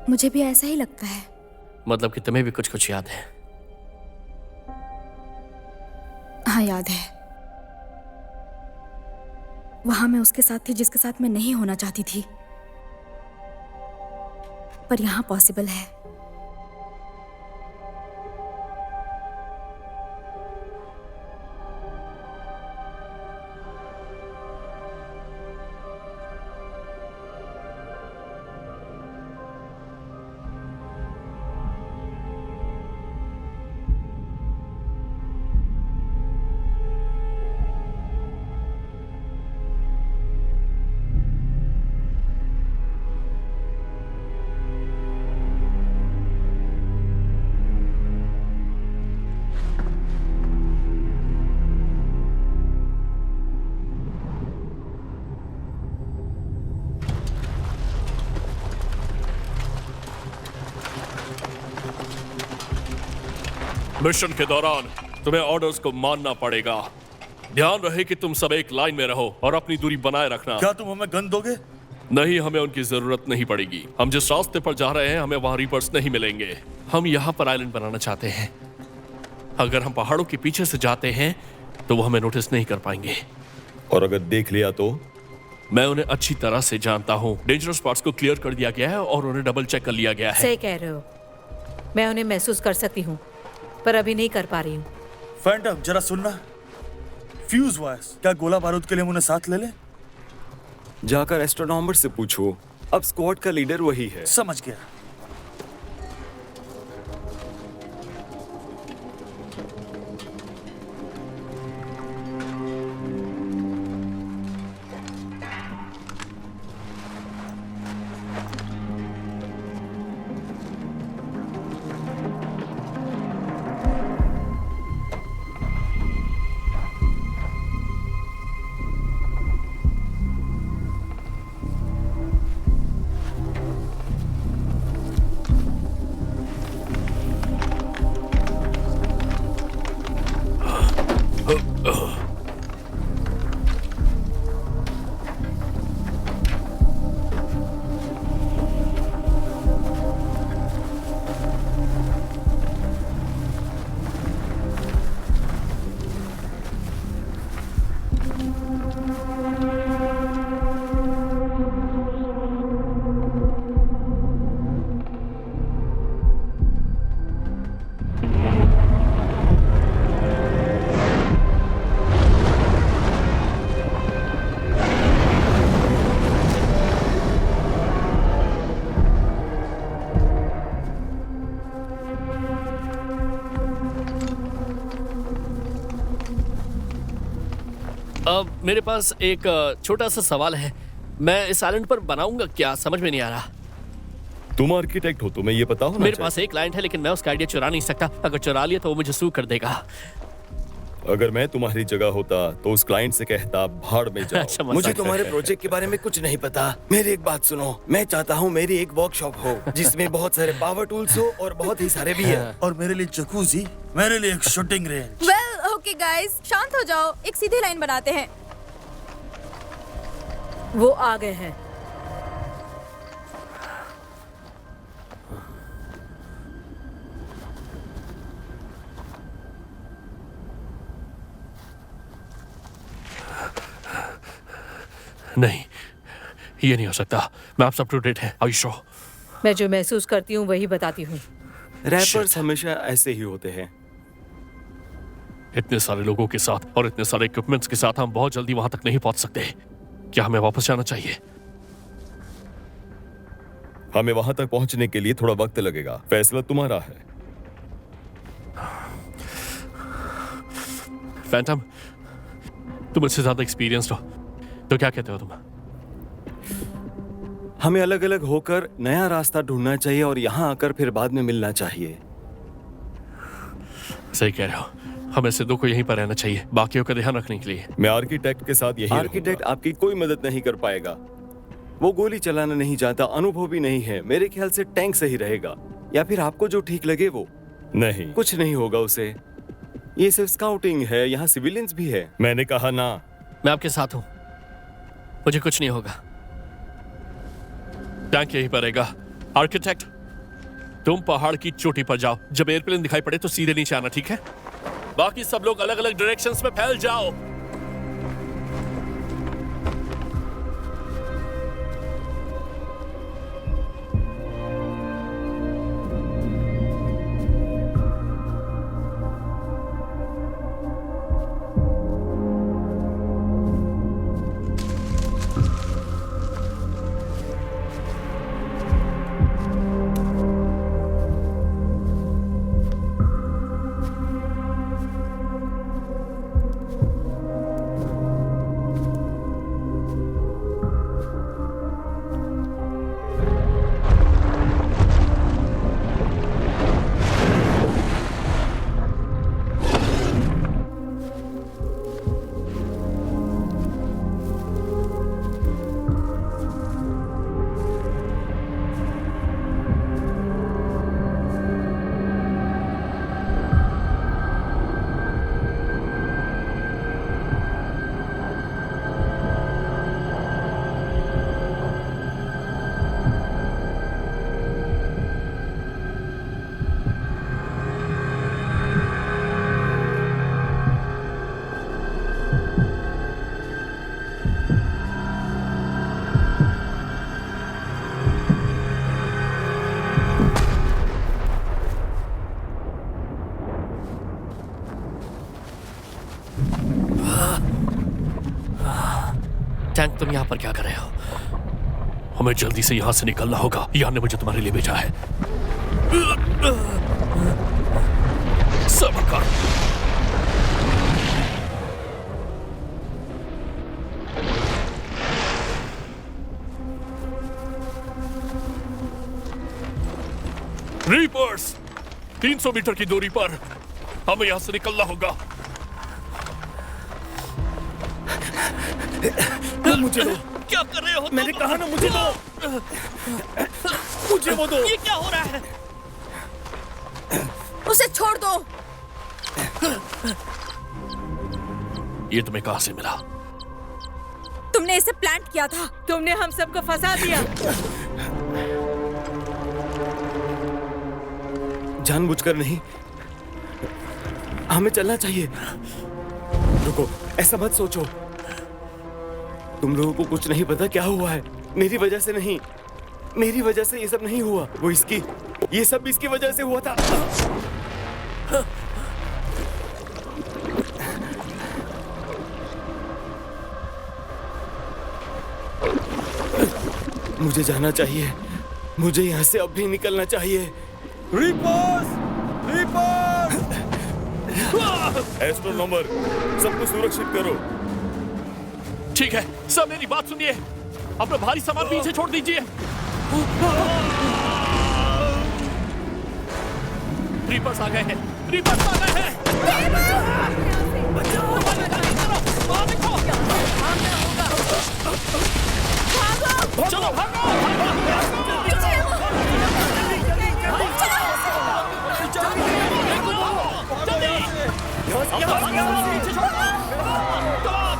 C: मुझे भी ऐसा ही लगता है।
F: मतलब कि तुम्हें भी कुछ कुछ याद है?
C: हाँ, याद है। वहां मैं उसके साथ थी जिसके साथ मैं नहीं होना चाहती थी, पर यहां पॉसिबल है।
A: मिशन के दौरान तुम्हें ऑर्डर्स को मानना पड़ेगा। ध्यान रहे कि तुम सब एक लाइन में रहो और अपनी दूरी बनाए रखना।
G: क्या तुम हमें गन दोगे?
A: नहीं, हमें उनकी जरूरत नहीं पड़ेगी। हम जिस रास्ते पर जा रहे हैं हमें वहां रीपर्स नहीं मिलेंगे। हम यहाँ पर आइलैंड बनाना चाहते हैं। अगर हम पहाड़ों के पीछे से जाते हैं तो वो हमें नोटिस नहीं कर पाएंगे।
B: और अगर देख लिया तो?
A: मैं उन्हें अच्छी तरह से जानता हूँ। डेंजरस पार्ट्स को क्लियर कर दिया गया है और उन्हें डबल चेक कर लिया गया है।
D: सही कह रहे हो। मैं उन्हें महसूस कर सकती हूँ, पर अभी नहीं कर पा रही हूँ।
G: फैंटम, जरा सुनना। फ्यूज वायर्स, क्या गोला बारूद के लिए हम उन्हें साथ ले लें?
B: जाकर एस्ट्रोनॉमर से पूछो। अब स्क्वाड का लीडर वही है।
G: समझ गया।
F: मेरे पास एक छोटा सा सवाल है। मैं इस आइलैंड पर बनाऊंगा क्या, समझ में नहीं आ रहा।
B: तुम आर्किटेक्ट हो, तुम्हें ये पता होना
F: मेरे
B: चाहिए।
F: पास एक क्लाइंट है, लेकिन मैं उसका आइडिया चुरा नहीं सकता। अगर चुरा लिया तो वो मुझे सू कर देगा।
B: अगर मैं तुम्हारी जगह होता तो उस क्लाइंट से कहता भाड़ में जाओ।
F: अच्छा, मजाक
E: मुझे
F: है।
E: तुम्हारे प्रोजेक्ट के बारे में कुछ नहीं पता। मेरी एक बात सुनो, मैं चाहता हूँ मेरी एक वर्कशॉप हो जिसमें बहुत सारे पावर टूल्स हो और बहुत ही सारे भी है।
G: और मेरे लिए जकूजी, मेरे लिए एक shooting range.
C: Well okay guys, शांत हो जाओ, एक सीधी लाइन बनाते हैं।
D: वो आ गए हैं।
A: नहीं, ये नहीं हो सकता। मैं आप सब टू डेट है। आयुष,
D: मैं जो महसूस करती हूँ वही बताती हूँ।
B: रैपर्स हमेशा ऐसे ही होते हैं।
A: इतने सारे लोगों के साथ और इतने सारे इक्विपमेंट्स के साथ हम बहुत जल्दी वहां तक नहीं पहुंच सकते। क्या हमें वापस जाना चाहिए?
B: हमें वहां तक पहुंचने के लिए थोड़ा वक्त लगेगा। फैसला तुम्हारा है।
A: फैंटम, तुम मुझसे ज्यादा एक्सपीरियंस्ड हो, तो क्या कहते हो तुम?
B: हमें अलग अलग होकर नया रास्ता ढूंढना चाहिए और यहाँ आकर फिर बाद में मिलना चाहिए।
A: सही कह रहे हो। हमें सिद्धू को यहीं पर रहना चाहिए, बाकियों का ध्यान रखने के लिए।
B: मैं आर्किटेक्ट के साथ यही आर्किटेक्ट आपकी कोई मदद नहीं कर पाएगा। वो गोली चलाना नहीं जानता, अनुभव भी नहीं है। मेरे ख्याल से टैंक सही रहेगा, या फिर आपको जो ठीक लगे वो। नहीं, कुछ नहीं होगा उसे। ये सिर्फ स्काउटिंग है, यहाँ सिविलियंस भी है। मैंने कहा ना।
F: मैं आपके साथ हूँ, मुझे कुछ नहीं होगा।
A: टैंक यहीं पर रहेगा। आर्किटेक्ट, तुम पहाड़ की चोटी पर जाओ। जब एयरप्लेन दिखाई पड़े तो सीधे नीचे आना, ठीक है? बाकी सब लोग अलग अलग डायरेक्शंस में फैल जाओ।
F: टैंक, तुम यहाँ पर क्या कर रहे हो?
A: हमें जल्दी से यहाँ से निकलना होगा। यान ने मुझे तुम्हारे लिए भेजा है। सब्र कर। रीपर्स, 300 मीटर की दूरी पर हमें यहाँ से निकलना होगा।
E: मुझे दो।
F: क्या कर रहे हो?
E: मैंने कहा ना मुझे दो। मुझे वो दो।
F: ये क्या हो रहा है?
C: उसे छोड़ दो।
A: ये तुम्हें कहां से मिला?
C: तुमने इसे प्लांट किया था।
D: तुमने हम सबको फंसा दिया।
B: जानबूझकर नहीं, हमें चलना चाहिए। रुको, ऐसा मत सोचो। तुम लोगों को कुछ नहीं पता क्या हुआ है। मेरी वजह से नहीं, मेरी वजह से ये सब नहीं हुआ। वो इसकी, ये सब इसकी वजह से हुआ था। मुझे जाना चाहिए। मुझे यहाँ से अब भी निकलना चाहिए।
G: रीपर्स! रीपर्स!
B: एस्ट्रोनॉमर, सबको सुरक्षित करो।
A: ठीक है, सब मेरी बात सुनिए। अपना भारी सामान पीछे छोड़ दीजिए। रीपर्स आ गए हैं, रीपर्स आ गए हैं। चलो भागो।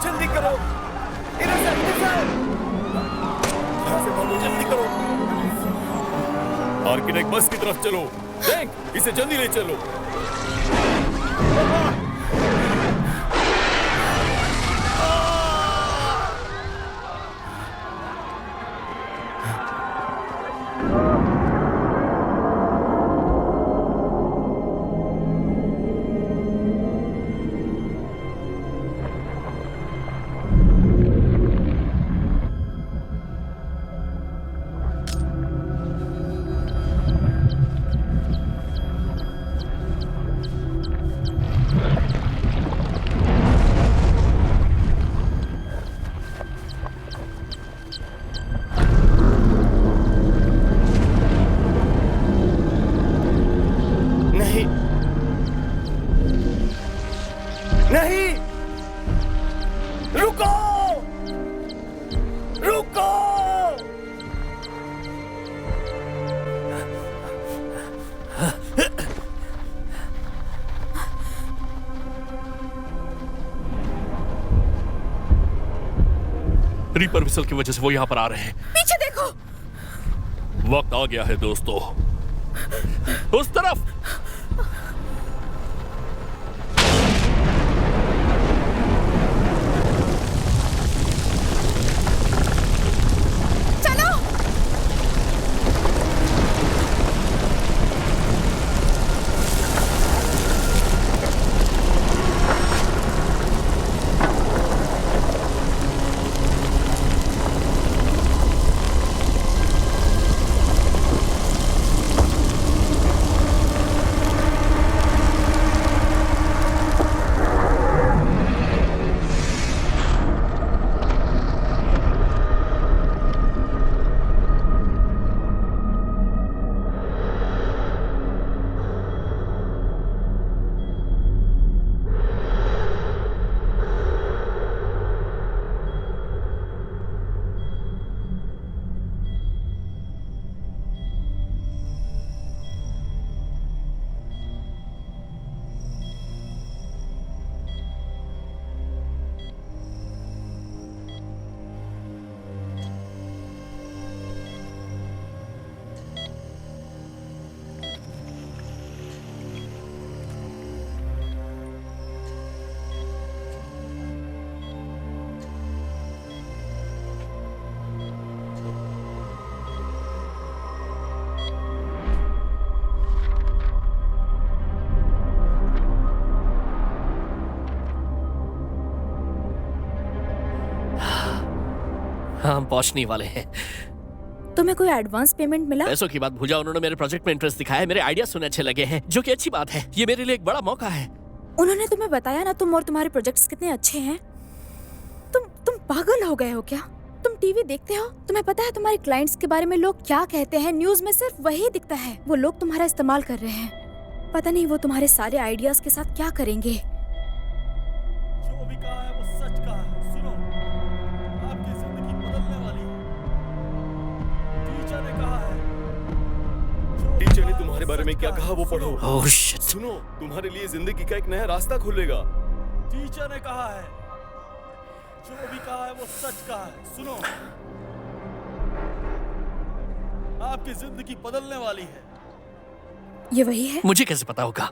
B: जल्दी करो, इधर से, यहाँ से भागो, जल्दी करो। आर्किटेक्ट बस की तरफ चलो। टैंक, इसे जल्दी ले चलो। नहीं, रुको, रुको।
A: रीपर विसल की वजह से वो यहाँ पर आ रहे हैं।
C: पीछे देखो।
A: वक्त आ गया है दोस्तों, उस तरफ।
F: हम पहुंचने वाले हैं।
C: तुम्हें कोई एडवांस पेमेंट मिला?
F: पैसों की बात भूल, उन्होंने मेरे प्रोजेक्ट में इंटरेस्ट दिखाया है, मेरे आइडिया सुनने अच्छे लगे हैं, जो कि अच्छी बात है। ये मेरे लिए एक बड़ा मौका है।
C: उन्होंने तुम्हें बताया ना तुम और तुम्हारे प्रोजेक्ट्स कितने अच्छे हैं। तुम पागल हो गए हो क्या? तुम टीवी देखते हो? तुम्हें पता है तुम्हारे क्लाइंट्स के बारे में लोग क्या कहते हैं? न्यूज में सिर्फ वही दिखता है। वो लोग तुम्हारा इस्तेमाल कर रहे हैं। पता नहीं वो तुम्हारे सारे आइडियाज के साथ क्या करेंगे।
G: जो भी कहा है वो सच कहा है। सुनो, आपकी जिंदगी बदलने वाली है। टीचर ने कहा है।
B: टीचर ने तुम्हारे बारे में क्या कहा वो पढ़ो।
F: Oh shit.
B: सुनो, तुम्हारे लिए जिंदगी का एक नया रास्ता खुलेगा।
G: टीचर ने कहा है। जो भी कहा है वो सच कहा है। सुनो, आपकी जिंदगी बदलने वाली है।
C: ये वही है?
F: मुझे कैसे पता होगा?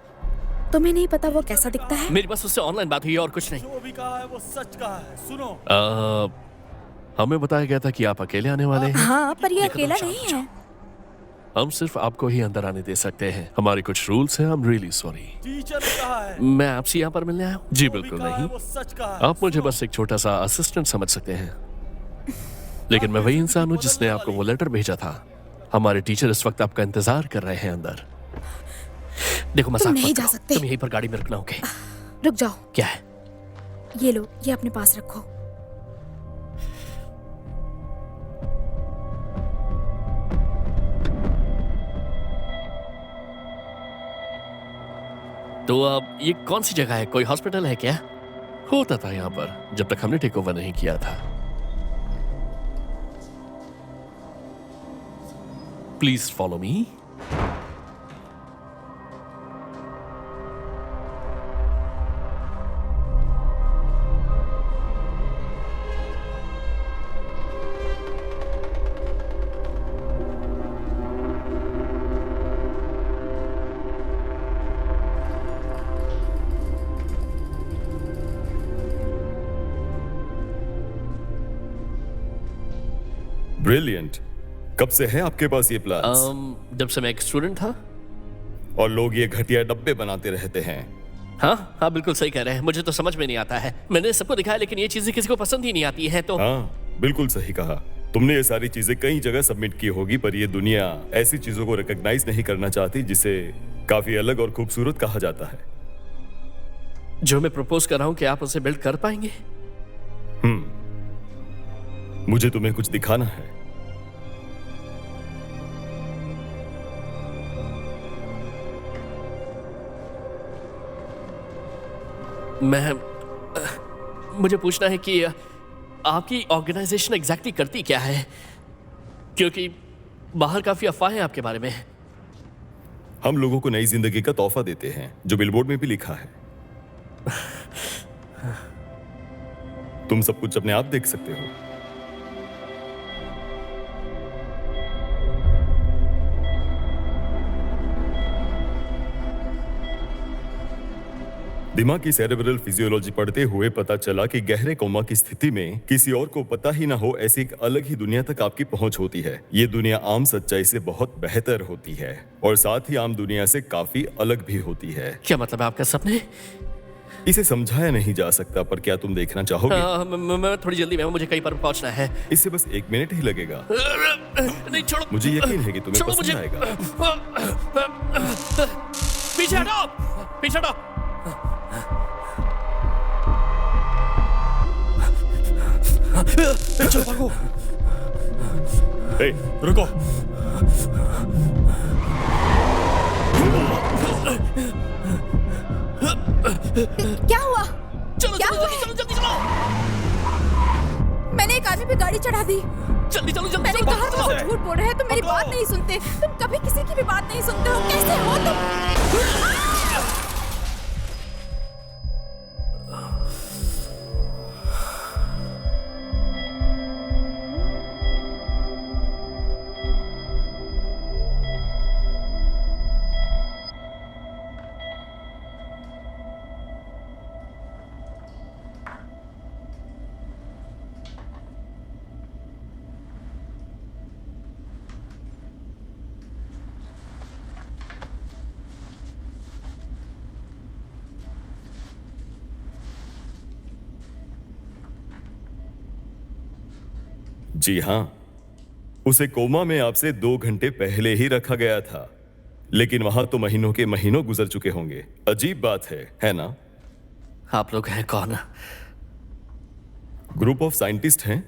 C: तुम्हें नहीं पता वो कैसा दिखता है?
F: मेरी बस उससे ऑनलाइन बात हुई है और कुछ नहीं।
G: जो भी कहा है वो सच कहा है। सुनो,
A: हमें बताया गया था कि आप अकेले आने वाले हैं।
C: हाँ, पर ये
F: देखो, तुम
C: अकेला
F: जाओ,
C: नहीं
F: जाओ।
C: है।
A: हम सिर्फ आपको ही अंदर आने दे सकते हैं। हमारे कुछ रूल्स हैं। I am really sorry.
G: Teacher ने कहा है।
F: मैं आपसे यहाँ पर मिलने आया हूँ।
A: जी
G: जो भी
A: बिल्कुल
G: कहा है
A: नहीं।
G: वो सच कहा है।
A: आप मुझे
G: सुनो,
A: बस एक छोटा सा असिस्टेंट समझ सकते हैं, लेकिन मैं वही इंसान हूँ जिसने आपको वो लेटर भेजा था। हमारे टीचर इस वक्त आपका इंतजार कर रहे हैं अंदर।
F: देखो, मजाक
C: नहीं
F: मत
C: जा
F: करो।
C: सकते।
F: तुम यहीं पर गाड़ी में रुकना। ओके?
C: रुक जाओ।
F: क्या है?
C: ये लो, ये अपने पास रखो।
F: तो अब ये कौन सी जगह है? कोई हॉस्पिटल है क्या?
A: होता था यहाँ पर जब तक हमने टेक ओवर नहीं किया था। Please follow me.
B: ब्रिलियंट। कब से है आपके पास ये प्लान?
F: जब से मैं एक स्टूडेंट था।
B: और लोग ये घटिया डब्बे बनाते रहते हैं।
F: हाँ हाँ, बिल्कुल सही कह रहे हैं। मुझे तो समझ में नहीं आता है। मैंने सबको दिखाया लेकिन ये चीजें किसी को पसंद ही नहीं आती है। तो
B: हाँ, बिल्कुल सही कहा। तुमने ये सारी चीजें कई जगह सबमिट की होगी, पर ये दुनिया ऐसी चीजों को रिकॉग्नाइज नहीं करना चाहती जिसे काफी अलग और खूबसूरत कहा जाता है।
F: जो मैं प्रपोज कर रहा हूँ कि आप उसे बिल्ड कर पाएंगे?
B: मुझे तुम्हें कुछ दिखाना है।
F: मुझे पूछना है कि आपकी ऑर्गेनाइजेशन एग्जैक्टली करती क्या है? क्योंकि बाहर काफी अफवाहें हैं आपके बारे में।
B: हम लोगों को नई जिंदगी का तोहफा देते हैं, जो बिलबोर्ड में भी लिखा है। तुम सब कुछ अपने आप देख सकते हो। दिमाग की सेरेब्रल फिजियोलॉजी पढ़ते हुए पता चला कि गहरे कोमा की स्थिति में किसी और को पता ही ना हो ऐसी एक अलग ही दुनिया तक आपकी पहुंच होती है। ये दुनिया आम सच्चाई से बहुत बेहतर होती है और साथ ही आम दुनिया से काफी अलग भी होती है।
F: क्या मतलब है आपका सपने?
B: इसे समझाया नहीं जा सकता, पर क्या तुम देखना चाहोगे?
F: मैं थोड़ी जल्दी में हूं, मुझे कहीं पर पहुंचना है।
B: इससे बस 1 मिनट ही लगेगा।
F: नहीं छोड़ो।
B: मुझे यकीन है कि तुम्हें पसंद आएगा।
F: पीछे हटो, पीछे हटो।
G: चलो भागो।
B: ए,
G: रुको।
C: क्या हुआ?
F: चलो
C: क्या
F: चलो
C: हुआ
F: जल्दी
C: है?
F: चलो जल्दी चलो।
C: मैंने एक आदमी पे गाड़ी चढ़ा दी।
F: जल्दी चलो जल्दी
C: मैंने
F: चलो,
C: कहा
F: चलो,
C: तुम
F: चलो।
C: झूठ बोल रहे हैं, तुम मेरी बात नहीं सुनते। तुम कभी किसी की भी बात नहीं सुनते हो। कैसे हो तुम?
B: जी हाँ, उसे कोमा में आपसे 2 घंटे पहले ही रखा गया था, लेकिन वहां तो महीनों के महीनों गुजर चुके होंगे। अजीब बात है ना?
F: आप लोग हैं कौन?
B: ग्रुप ऑफ साइंटिस्ट हैं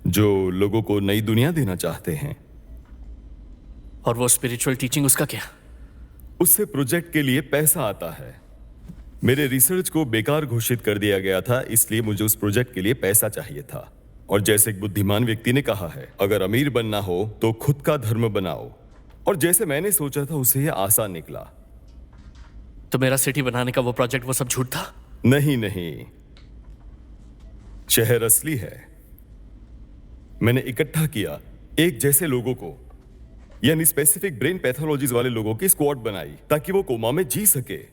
B: जो लोगों को नई दुनिया देना चाहते हैं।
F: और वो स्पिरिचुअल टीचिंग, उसका क्या?
B: उससे प्रोजेक्ट के लिए पैसा आता है। मेरे रिसर्च को बेकार घोषित कर दिया गया था, इसलिए मुझे उस प्रोजेक्ट के लिए पैसा चाहिए था। और जैसे एक बुद्धिमान व्यक्ति ने कहा है, अगर अमीर बनना हो तो खुद का धर्म बनाओ। और जैसे मैंने सोचा था उसे यह आसान निकला।
F: तो मेरा सिटी बनाने का वो प्रोजेक्ट, वो सब झूठ था?
B: नहीं, शहर असली है। मैंने इकट्ठा किया एक जैसे लोगों को, यानी स्पेसिफिक ब्रेन पैथोलॉजीज वाले लोगों की स्क्वाड बनाई ताकि वो कोमा में जी सके।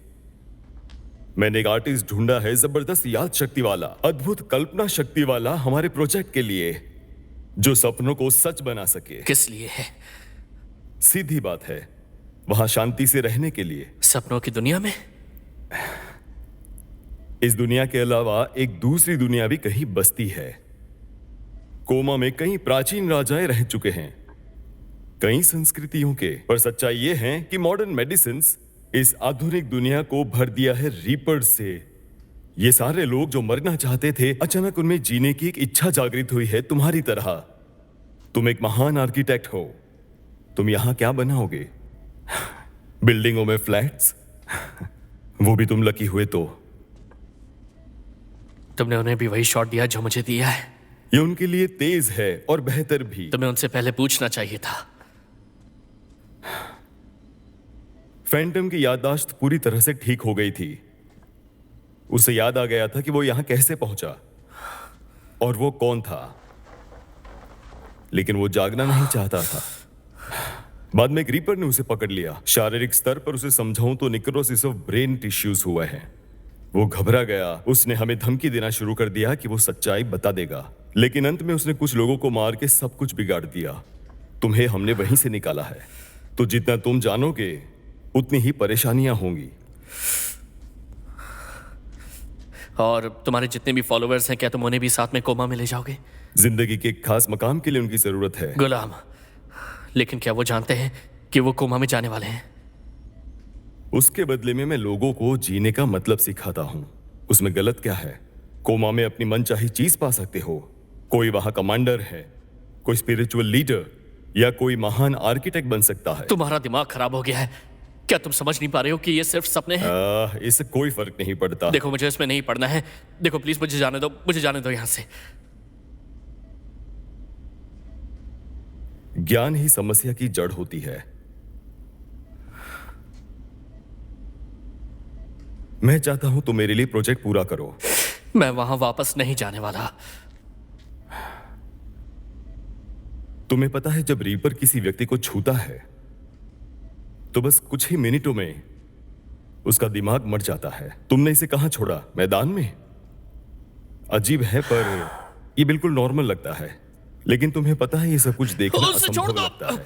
B: मैंने एक आर्टिस्ट ढूंढा है, जबरदस्त याद शक्ति वाला, अद्भुत कल्पना शक्ति वाला, हमारे प्रोजेक्ट के लिए, जो सपनों को सच बना सके।
F: किस लिए है?
B: सीधी बात है, वहां शांति से रहने के लिए।
F: सपनों की दुनिया में?
B: इस दुनिया के अलावा एक दूसरी दुनिया भी कहीं बसती है। कोमा में कई प्राचीन राजाएं रह चुके हैं, कई संस्कृतियों के। पर सच्चाई यह है कि मॉडर्न मेडिसिन इस आधुनिक दुनिया को भर दिया है रीपर्स से। ये सारे लोग जो मरना चाहते थे, अचानक उनमें जीने की एक इच्छा जागृत हुई है, तुम्हारी तरह। तुम एक महान आर्किटेक्ट हो, तुम यहां क्या बनाओगे? बिल्डिंगों में फ्लैट्स? वो भी तुम लकी हुए तो।
F: तुमने उन्हें भी वही शॉट दिया जो मुझे दिया है।
B: ये उनके लिए तेज है और बेहतर भी।
F: तुम्हें उनसे पहले पूछना चाहिए था।
B: फैंटम की याददाश्त पूरी तरह से ठीक हो गई थी। उसे याद आ गया था कि वो यहां कैसे पहुंचा और वो कौन था, लेकिन वो जागना नहीं चाहता था। बाद में एक रीपर ने उसे पकड़ लिया। शारीरिक स्तर पर उसे समझाऊं तो निक्रोसिस ऑफ ब्रेन टिश्यूज हुआ है। वो घबरा गया। उसने हमें धमकी देना शुरू कर दिया कि वो सच्चाई बता देगा, लेकिन अंत में उसने कुछ लोगों को मार के सब कुछ बिगाड़ दिया। तुम्हें हमने वहीं से निकाला है, तो जितना तुम जानोगे उतनी ही परेशानियां होंगी।
F: और तुम्हारे जितने भी फॉलोअर्स हैं, क्या तुम उन्हें भी साथ में कोमा में ले जाओगे?
B: जिंदगी के एक खास मकाम के लिए उनकी जरूरत है।
F: गुलाम, लेकिन क्या वो जानते हैं कि वो कोमा में जाने वाले हैं?
B: उसके बदले में मैं लोगों को जीने का मतलब सिखाता हूं। उसमें गलत क्या है? कोमा में अपनी मनचाही चीज पा सकते हो। कोई वहां कमांडर है, कोई स्पिरिचुअल लीडर या कोई महान आर्किटेक्ट बन सकता है।
F: तुम्हारा दिमाग खराब हो गया है। क्या तुम समझ नहीं पा रहे हो कि ये सिर्फ सपने हैं?
B: इससे कोई फर्क नहीं पड़ता।
F: देखो, मुझे इसमें नहीं पड़ना है। देखो प्लीज, मुझे जाने दो, मुझे जाने दो यहां से।
B: ज्ञान ही समस्या की जड़ होती है। मैं चाहता हूं तुम मेरे लिए प्रोजेक्ट पूरा करो।
F: मैं वहां वापस नहीं जाने वाला।
B: तुम्हें पता है, जब रीपर किसी व्यक्ति को छूता है तो बस कुछ ही मिनटों में उसका दिमाग मर जाता है। तुमने इसे कहां छोड़ा? मैदान में? अजीब है, पर ये बिल्कुल नॉर्मल लगता है। लेकिन तुम्हें पता है, ये सब कुछ देखना
F: उसे छोड़
B: असंभव
F: दो।
B: लगता है।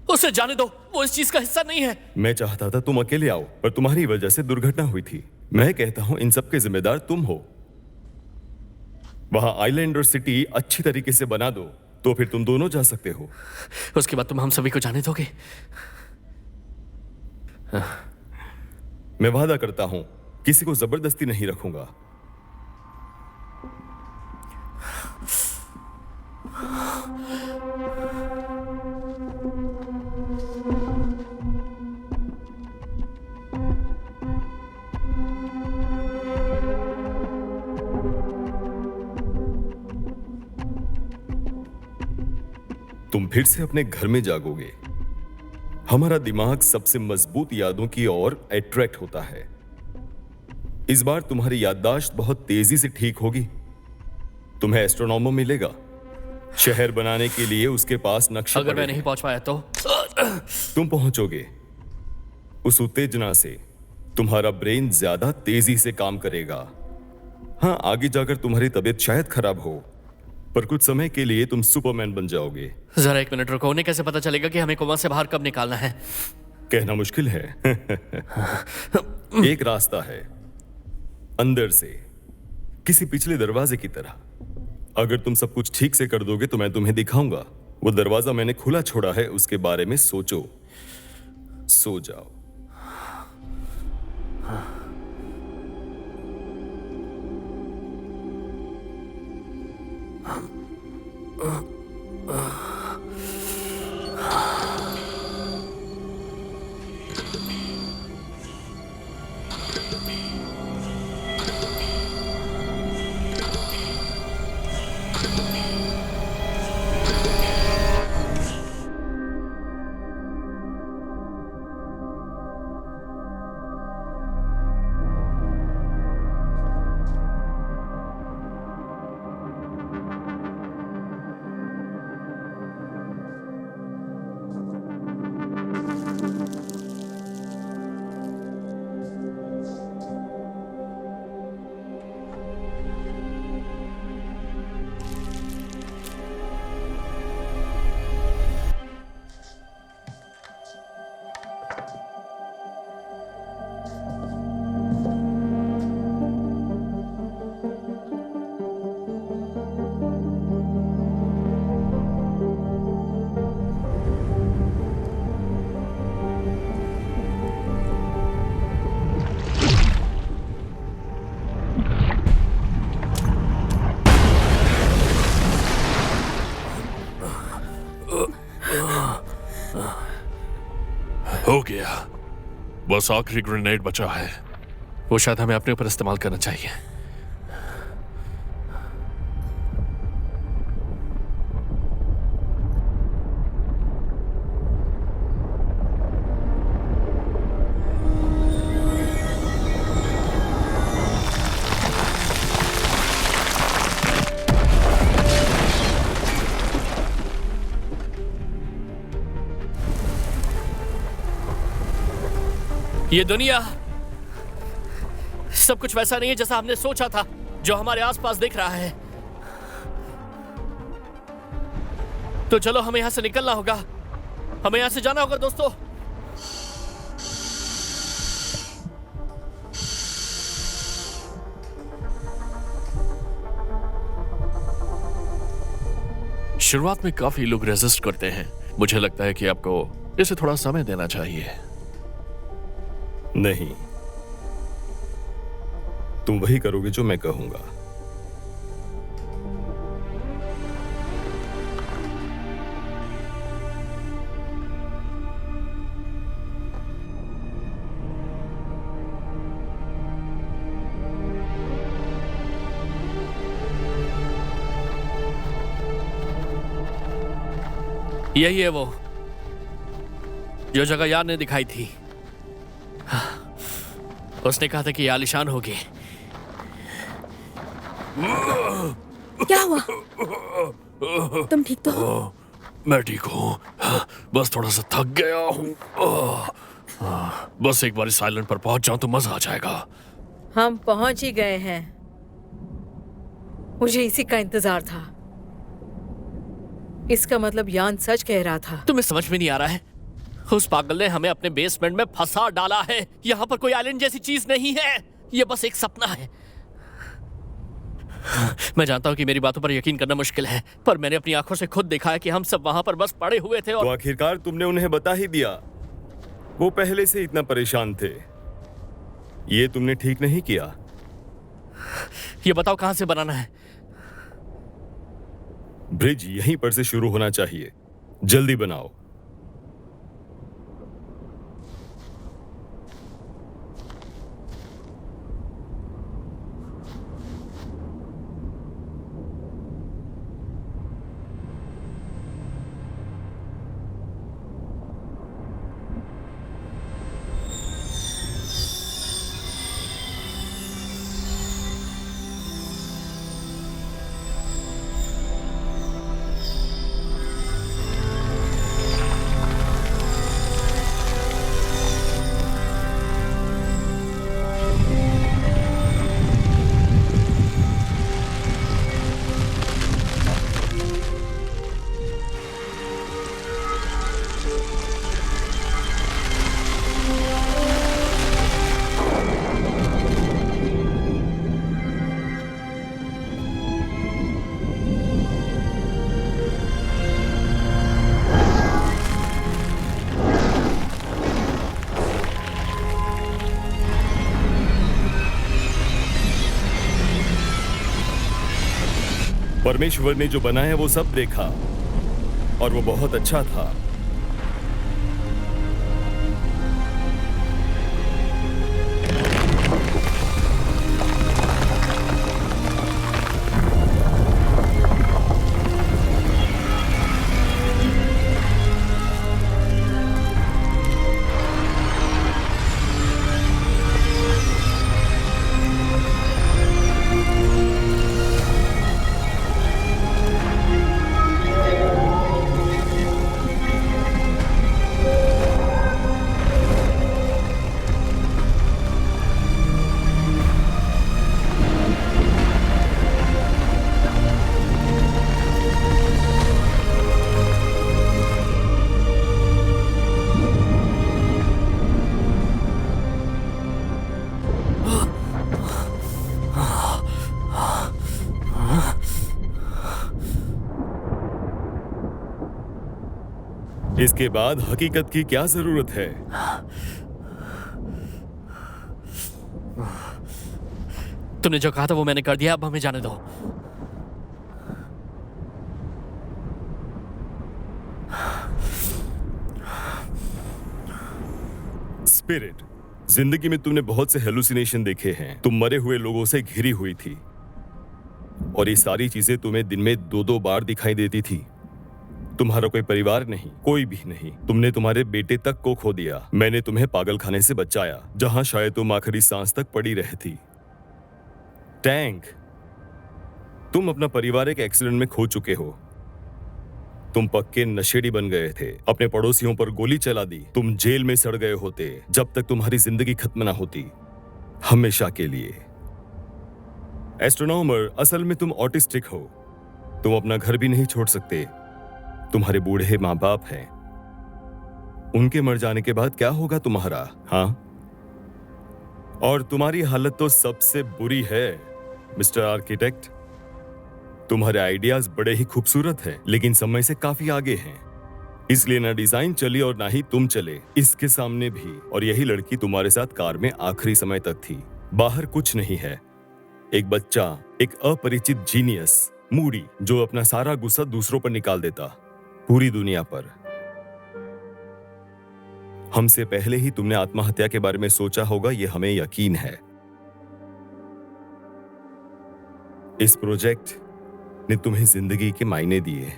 F: उसे जाने दो, वो इस चीज का हिस्सा नहीं है।
B: मैं चाहता था तुम अकेले आओ, पर तुम्हारी वजह से दुर्घटना हुई थी। मैं कहता हूं इन सब के जिम्मेदार तुम हो। वहां आइलैंड और सिटी अच्छी तरीके से बना दो, तो फिर तुम दोनों जा सकते हो।
F: उसके बाद तुम हम सभी को जाने दोगे?
B: मैं वादा करता हूं किसी को जबरदस्ती नहीं रखूंगा। तुम फिर से अपने घर में जागोगे। हमारा दिमाग सबसे मजबूत यादों की ओर अट्रैक्ट होता है। इस बार तुम्हारी याददाश्त बहुत तेजी से ठीक होगी। तुम्हें एस्ट्रोनॉमर मिलेगा। शहर बनाने के लिए उसके पास नक्शा
F: अगर मैं
B: पड़ेगा।
F: नहीं पहुंच पाया तो?
B: तुम पहुंचोगे। उस उत्तेजना से तुम्हारा ब्रेन ज्यादा तेजी से काम करेगा। हां, आगे जाकर तुम्हारी तबीयत शायद खराब हो, पर कुछ समय के लिए तुम सुपरमैन बन जाओगे।
F: जरा एक मिनट रुको। उन्हें कैसे पता चलेगा कि हमें कोमा से बाहर कब निकालना है?
B: कहना मुश्किल है। एक रास्ता है, अंदर से, किसी पिछले दरवाजे की तरह। अगर तुम सब कुछ ठीक से कर दोगे तो मैं तुम्हें दिखाऊंगा। वो दरवाजा मैंने खुला छोड़ा है, उसके बारे में सोचो। सो जाओ।
A: हो गया। बस आखिरी ग्रेनेड बचा है।
F: वो शायद हमें अपने ऊपर इस्तेमाल करना चाहिए। ये दुनिया सब कुछ वैसा नहीं है जैसा हमने सोचा था, जो हमारे आसपास दिख रहा है। तो चलो हमें यहां से निकलना होगा, हमें यहां से जाना होगा दोस्तों।
A: शुरुआत में काफी लोग रेजिस्ट करते हैं। मुझे लगता है कि आपको इसे थोड़ा समय देना चाहिए।
B: नहीं, तुम वही करोगे जो मैं कहूंगा।
F: यही है वो जो जगह यार ने दिखाई थी। उसने कहा था कि ये आलिशान होगी।
C: क्या हुआ? तुम ठीक तो हो?
A: मैं ठीक हूँ, बस थोड़ा सा थक गया हूँ। बस एक बार इस आइलैंड पर पहुंच जाऊं तो मजा आ जाएगा।
D: हम पहुंच ही गए हैं। मुझे इसी का इंतजार था। इसका मतलब यान सच कह रहा था।
F: तुम्हें समझ में नहीं आ रहा है? उस पागल ने हमें अपने बेसमेंट में फंसा डाला है। यहाँ पर कोई आइलैंड जैसी चीज नहीं है, ये बस एक सपना है। मैं जानता हूँ कि मेरी बातों पर यकीन करना मुश्किल है, पर मैंने अपनी आंखों से खुद देखा है कि हम सब वहां पर बस पड़े हुए थे
B: तो
F: और
B: आखिरकार तुमने उन्हें बता ही दिया। वो पहले से इतना परेशान थे। ये तुमने ठीक नहीं किया।
F: ये बताओ कहां से बनाना है?
B: ब्रिज यहीं पर से शुरू होना चाहिए। जल्दी बनाओ। परमेश्वर ने जो बनाया वो सब देखा और वो बहुत अच्छा था। इसके बाद हकीकत की क्या जरूरत है?
F: तुमने जो कहा था वो मैंने कर दिया, अब हमें जाने दो।
B: स्पिरिट, जिंदगी में तुमने बहुत से हेलुसिनेशन देखे हैं। तुम मरे हुए लोगों से घिरी हुई थी और ये सारी चीजें तुम्हें दिन में 2-2 बार दिखाई देती थी। तुम्हारा कोई परिवार नहीं, कोई भी नहीं। तुमने तुम्हारे बेटे तक को खो दिया। मैंने तुम्हें पागलखाने से बचाया, जहां शायद तुम आखिरी सांस तक पड़ी रहती। टैंक, तुम अपना परिवार एक एक्सीडेंट में खो चुके हो। तुम पक्के नशेड़ी बन गए थे, अपने पड़ोसियों पर गोली चला दी। तुम जेल में सड़ गए होते जब तक तुम्हारी जिंदगी खत्म ना होती, हमेशा के लिए। एस्ट्रोनॉमर, असल में तुम ऑटिस्टिक हो। तुम अपना घर भी नहीं छोड़ सकते। तुम्हारे बूढ़े माँ बाप हैं। उनके मर जाने के बाद क्या होगा तुम्हारा? हाँ, और तुम्हारी हालत तो सबसे बुरी है मिस्टर आर्किटेक्ट। तुम्हारे आइडियाज बड़े ही खूबसूरत हैं, लेकिन समय से काफी आगे हैं। इसलिए ना डिजाइन चली और ना ही तुम चले, इसके सामने भी। और यही लड़की तुम्हारे साथ कार में आखिरी समय तक थी। बाहर कुछ नहीं है, एक बच्चा, एक अपरिचित जीनियस, मूडी, जो अपना सारा गुस्सा दूसरों पर निकाल देता, पूरी दुनिया पर। हमसे पहले ही तुमने आत्महत्या के बारे में सोचा होगा, यह हमें यकीन है। इस प्रोजेक्ट ने तुम्हें जिंदगी के मायने दिए।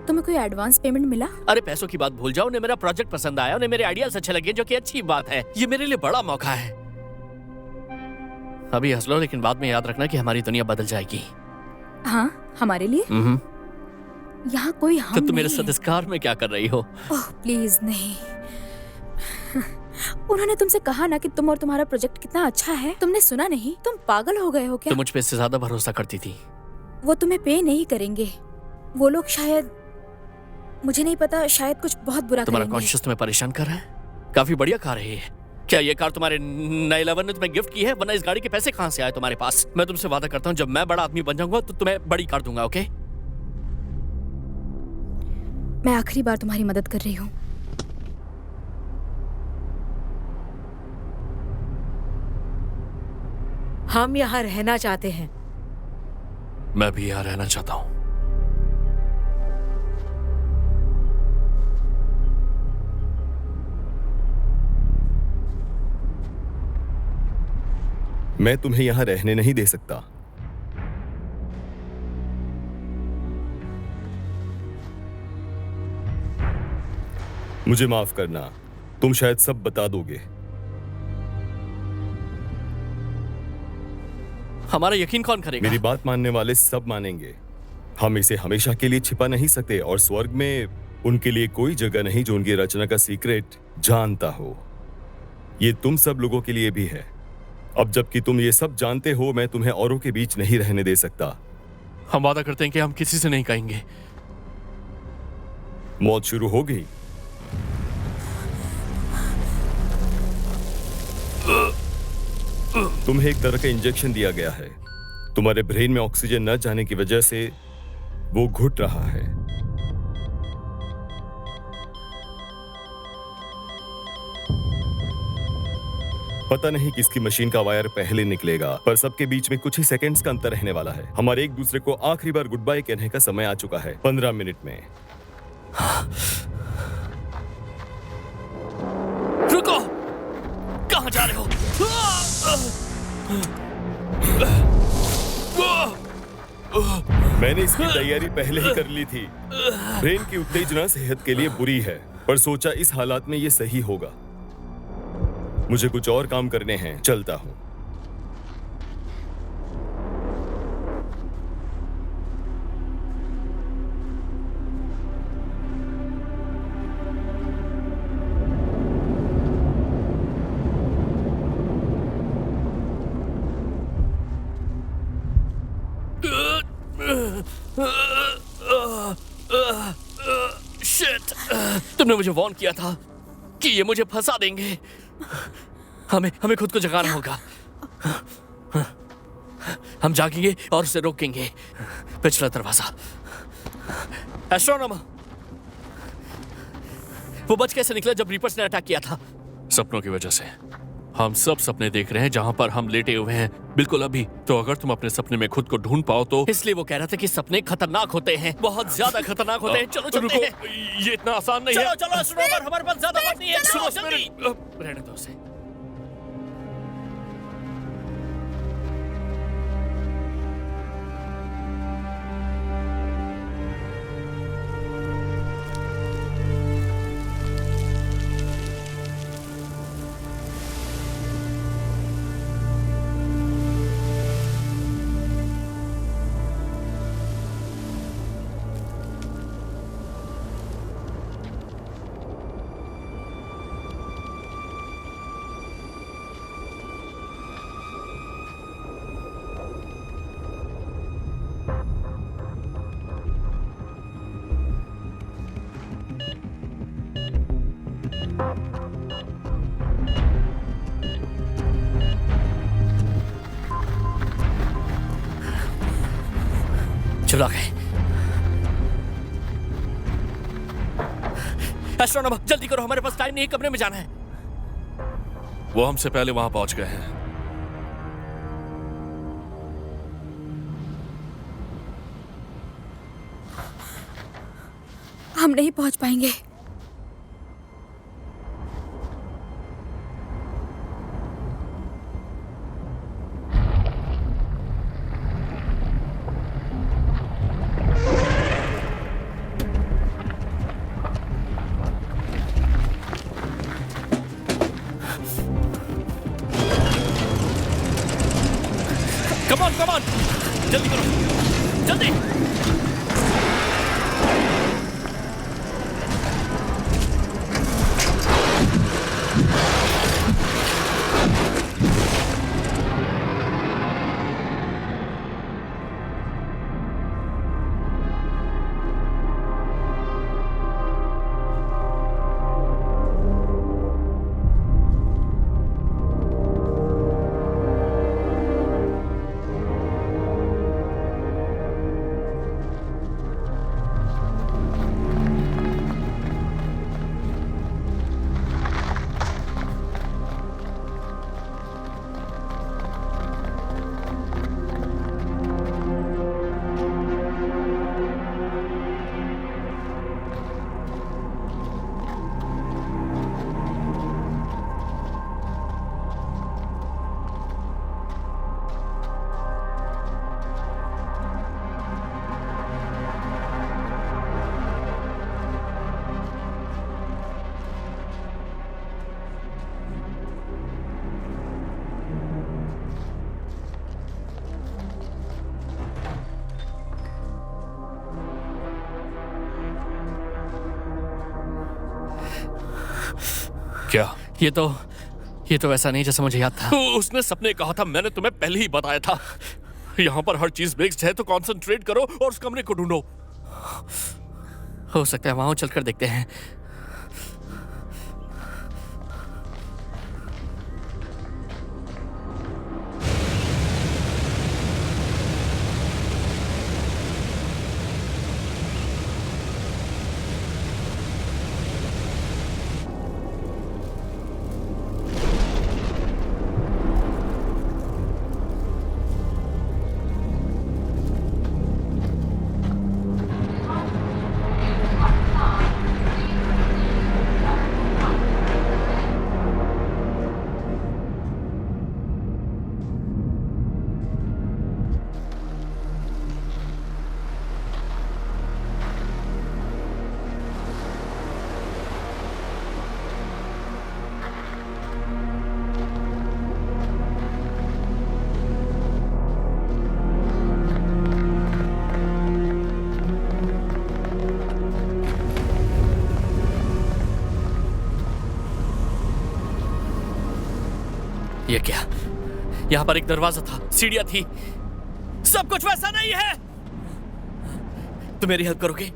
C: तुम्हें कोई एडवांस पेमेंट मिला?
F: अरे पैसों की बात भूल जाओ, उन्हें मेरा प्रोजेक्ट पसंद आया, उन्हें मेरे आइडियाज अच्छे लगे, जो कि अच्छी बात है। ये मेरे लिए बड़ा मौका है। अभी हंस लो, लेकिन बाद में याद रखना कि हमारी दुनिया बदल जाएगी।
C: हाँ, हमारे लिए? यहाँ कोई हम
F: तो तुम मेरे
C: नहीं
F: साथ
C: है।
F: इस कार में क्या कर रही हो?
C: ओह प्लीज नहीं। उन्होंने तुमसे कहा ना कि तुम और तुम्हारा प्रोजेक्ट कितना अच्छा है। तुमने सुना नहीं? तुम पागल हो गए हो क्या?
F: तुम मुझ पे इससे ज्यादा भरोसा करती थी।
C: वो तुम्हें पे नहीं करेंगे। वो लोग शायद, मुझे नहीं पता, शायद कुछ बहुत बुरा
F: तुम्हारा
C: करेंगे।
F: कॉन्शियस तुम्हें परेशान कर रहा है? काफी बढ़िया कार है ये। क्या ये कार तुम्हारे नए लवर ने तुम्हें गिफ्ट की है? वरना इस गाड़ी के पैसे कहां से आए तुम्हारे पास? मैं तुमसे वादा करता हूँ, जब मैं बड़ा आदमी बन जाऊंगा तो तुम्हें बड़ी कार दूंगा, ओके?
C: मैं आखिरी बार तुम्हारी मदद कर रही हूँ।
D: हम यहाँ रहना चाहते हैं।
A: मैं भी यहाँ रहना चाहता हूँ।
B: मैं तुम्हें यहां रहने नहीं दे सकता। मुझे माफ करना, तुम शायद सब बता दोगे।
F: हमारा यकीन कौन करेगा?
B: मेरी बात मानने वाले सब मानेंगे। हम इसे हमेशा के लिए छिपा नहीं सकते, और स्वर्ग में उनके लिए कोई जगह नहीं जो उनकी रचना का सीक्रेट जानता हो। ये तुम सब लोगों के लिए भी है। अब जबकि तुम ये सब जानते हो, मैं तुम्हें औरों के बीच नहीं रहने दे सकता।
A: हम वादा करते हैं कि हम किसी से नहीं कहेंगे।
B: मौत शुरू हो गई। तुम्हें एक तरह का इंजेक्शन दिया गया है। तुम्हारे ब्रेन में ऑक्सीजन न जाने की वजह से वो घुट रहा है। पता नहीं किसकी मशीन का वायर पहले निकलेगा, पर सबके बीच में कुछ ही सेकंड्स का अंतर रहने वाला है। हमारे एक दूसरे को आखिरी बार गुड बाय कहने का समय आ चुका है। 15 मिनट में।
F: रुको! कहां जा रहे हो?
B: मैंने इसकी तैयारी पहले ही कर ली थी। ब्रेन की उत्तेजना सेहत के लिए बुरी है, पर सोचा इस हालात में ये सही होगा। मुझे कुछ और काम करने हैं, चलता हूं।
F: शिट! तुमने मुझे वार्न किया था कि ये मुझे फंसा देंगे। हमें खुद को जगाना होगा। हम जागेंगे और उसे रोकेंगे। पिछला दरवाजा। एस्ट्रोनॉमर, वो बच कैसे निकला जब रीपर्स ने अटैक किया था?
A: सपनों की वजह से। हम सब सपने देख रहे हैं जहां पर हम लेटे हुए हैं, बिल्कुल अभी। तो अगर तुम अपने सपने में खुद को ढूंढ पाओ तो।
F: इसलिए वो कह रहा था कि सपने खतरनाक होते हैं, बहुत ज्यादा खतरनाक होते हैं। चलो चलते
A: रुको,
F: हैं।
A: ये इतना आसान नहीं
F: चलो
A: है।
F: चलो स्नोवर, हमारे पास ज्यादा वक्त नहीं है। चलो जल्दी। रहने दो उसे। चलो आ गए। एस्ट्रोनॉमर जल्दी करो, हमारे पास टाइम नहीं है, कमरे में जाना है।
A: वो हमसे पहले वहां पहुंच गए हैं।
C: हम नहीं पहुंच पाएंगे।
F: कम ऑन, जल्दी करो, जल्दी।
A: क्या?
F: ये तो वैसा नहीं जैसा मुझे याद था।
A: उसने सपने कहा था, मैंने तुम्हें पहले ही बताया था। यहाँ पर हर चीज मिक्स्ड है, तो कंसंट्रेट करो और उस कमरे को ढूंढो।
F: हो सकता है वहां चलकर देखते हैं। ये क्या? यहाँ पर एक दरवाजा था, सीढ़ियां थी, सब कुछ वैसा नहीं है। तुम मेरी हेल्प करोगे?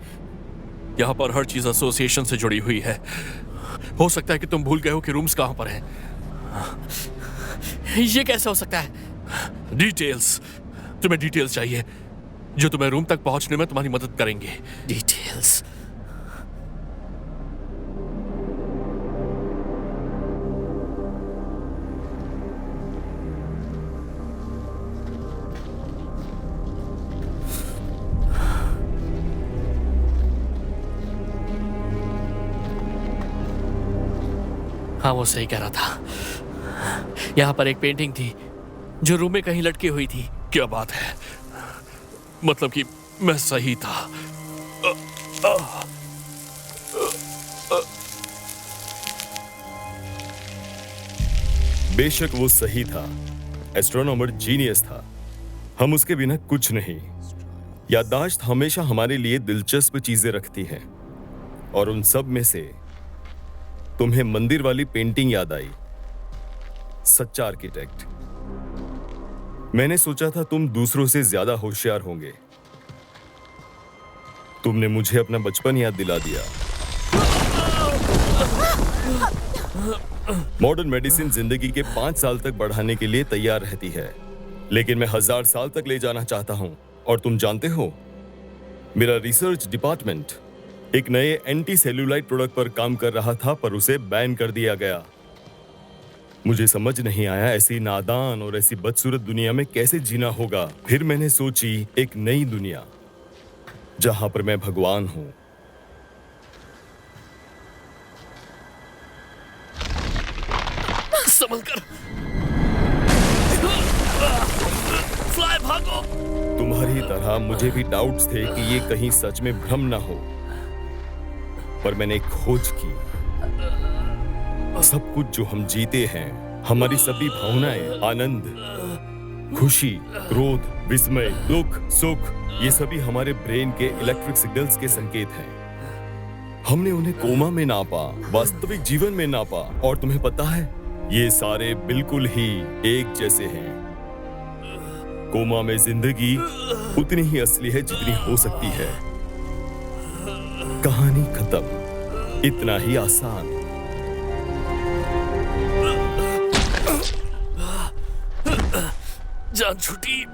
A: यहाँ पर हर चीज एसोसिएशन से जुड़ी हुई है। हो सकता है कि तुम भूल गए हो कि रूम्स कहाँ पर हैं।
F: ये कैसे हो सकता है?
A: डिटेल्स, तुम्हें डिटेल्स चाहिए जो तुम्हें रूम तक पहुंचने में तुम्हारी मदद करेंगे।
F: डिटेल्स? हाँ, वो सही कह रहा था। यहाँ पर एक पेंटिंग थी जो रूम में कहीं लटकी हुई थी।
A: क्या बात है, मतलब कि मैं सही था।
B: बेशक वो सही था। एस्ट्रोनॉमर जीनियस था। हम उसके बिना कुछ नहीं। याददाश्त हमेशा हमारे लिए दिलचस्प चीजें रखती है, और उन सब में से तुम्हें मंदिर वाली पेंटिंग याद आई। सच्चा आर्किटेक्ट। मैंने सोचा था तुम दूसरों से ज्यादा होशियार होंगे। तुमने मुझे अपना बचपन याद दिला दिया। मॉडर्न मेडिसिन जिंदगी के 5 साल तक बढ़ाने के लिए तैयार रहती है, लेकिन मैं 1000 साल तक ले जाना चाहता हूं। और तुम जानते हो, मेरा रिसर्च डिपार्टमेंट एक नए एंटी सेल्यूलाइट प्रोडक्ट पर काम कर रहा था, पर उसे बैन कर दिया गया। मुझे समझ नहीं आया ऐसी नादान और ऐसी बदसूरत दुनिया में कैसे जीना होगा। फिर मैंने सोची एक नई दुनिया जहां पर मैं भगवान हूं।
F: संभल कर, फ्लाई, भागो।
B: तुम्हारी तरह मुझे भी डाउट्स थे कि ये कहीं सच में भ्रम ना हो, पर मैंने खोज की। सब कुछ जो हम जीते हैं, हमारी सभी भावनाएं, आनंद, खुशी, क्रोध, विस्मय, दुख, सुख, ये सभी हमारे ब्रेन के इलेक्ट्रिक सिग्नल्स के संकेत हैं। हमने उन्हें कोमा में नापा, वास्तविक जीवन में नापा, और तुम्हें पता है, ये सारे बिल्कुल ही एक जैसे हैं। कोमा में जिंदगी उतनी ही असली है जितनी हो सकती है। कहानी खत्म। इतना ही आसान।
F: जान छुटी।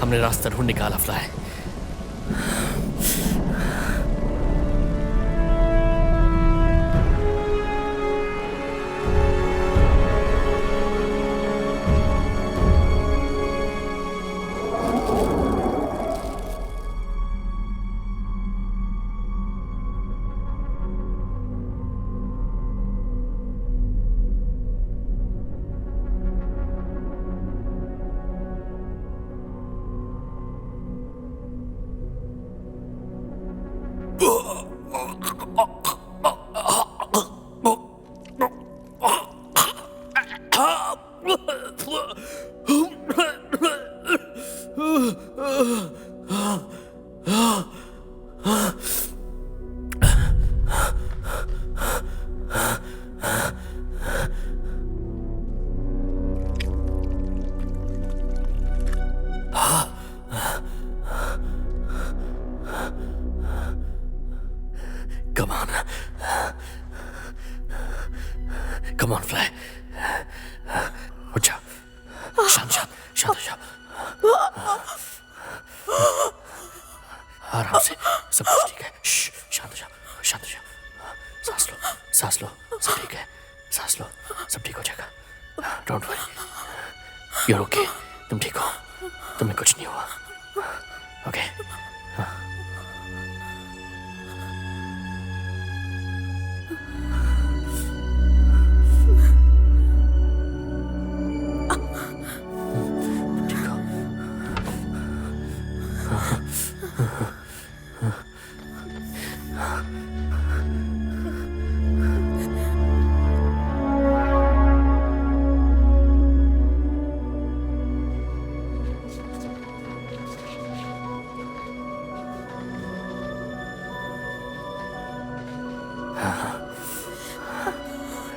F: हमने रास्ता ढूंढ निकाला, फ्लाई। कम ऑन फ्लाई, उठ जा। शांत शांत शांत हो जा। आराम से, सब कुछ ठीक है। शांत हो जा, शांत हो जा। सांस लो, सांस लो, सब ठीक है। सांस लो, सब ठीक हो जाएगा। डोंट वरी, you're okay, तुम ठीक हो, तुम्हें कुछ नहीं हुआ। ओके ठीक हो।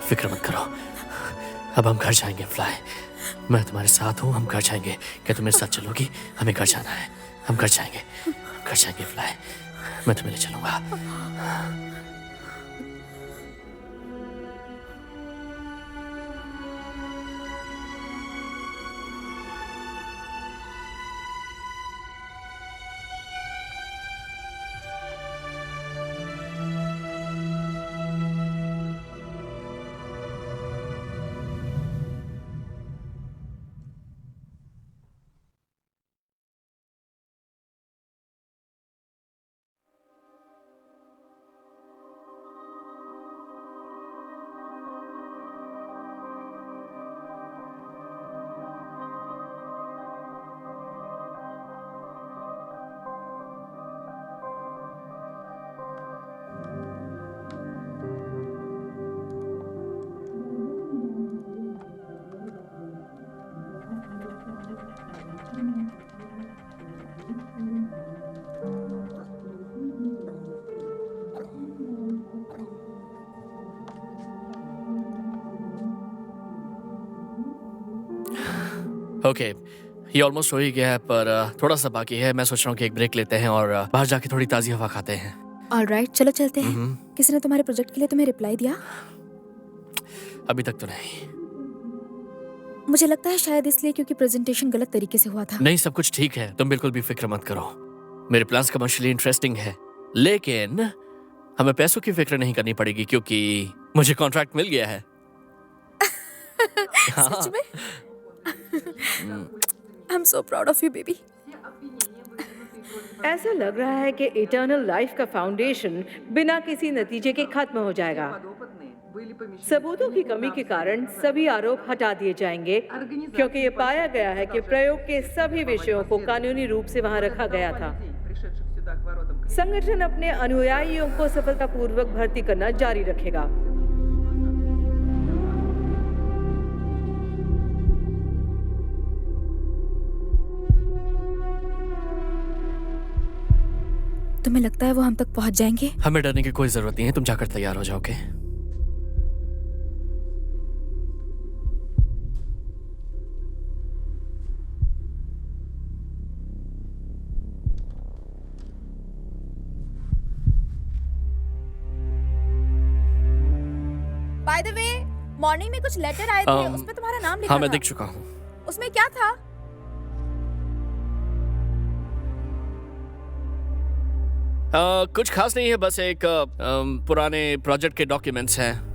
F: फिक्र मत करो, अब हम घर जाएंगे फ्लाई। मैं तुम्हारे साथ हूँ, हम घर जाएंगे। क्या तुम मेरे साथ चलोगी? हमें घर जाना है, हम घर जाएंगे, घर जाएंगे फ्लाई। मैं तुम्हें ले चलूंगा। ओके, ये ऑलमोस्ट हो ही गया है, पर थोड़ा सा बाकी है। मैं सोच रहा हूँ कि एक ब्रेक लेते हैं और बाहर जाके थोड़ी ताज़ी हवा खाते हैं।
C: ऑलराइट, चलो चलते हैं। किसी ने तुम्हारे प्रोजेक्ट के लिए तुम्हें रिप्लाई दिया?
F: अभी तक तो नहीं।
C: मुझे लगता है शायद इसलिए क्योंकि प्रेजेंटेशन गलत तरीके से हुआ था।
F: नहीं, सब कुछ ठीक है, तुम बिल्कुल भी फिक्र मत करो। मेरे प्लान्स कमर्शियली इंटरेस्टिंग है, लेकिन हमें पैसों की फिक्र नहीं करनी पड़ेगी क्योंकि मुझे कॉन्ट्रैक्ट मिल गया है।
C: सच में? I'm so proud of you, baby.
D: ऐसा लग रहा है कि इटर्नल लाइफ का फाउंडेशन बिना किसी नतीजे के खत्म हो जाएगा। सबूतों की कमी के कारण सभी आरोप हटा दिए जाएंगे क्योंकि ये पाया गया है कि प्रयोग के सभी विषयों को कानूनी रूप से वहां रखा गया था। संगठन अपने अनुयायियों को सफलतापूर्वक भर्ती करना जारी रखेगा।
C: तुम्हें लगता है वो हम तक पहुंच जाएंगे?
F: हमें डरने की कोई जरूरत नहीं है, तुम जाकर तैयार हो जाओगे।
C: बाय द वे, मॉर्निंग में कुछ लेटर आए थे, उसमें तुम्हारा नाम लिखा
F: हाँ, मैं
C: था।
F: देख चुका हूँ।
C: उसमें क्या था?
F: कुछ खास नहीं है, बस एक पुराने प्रोजेक्ट के डॉक्यूमेंट्स हैं।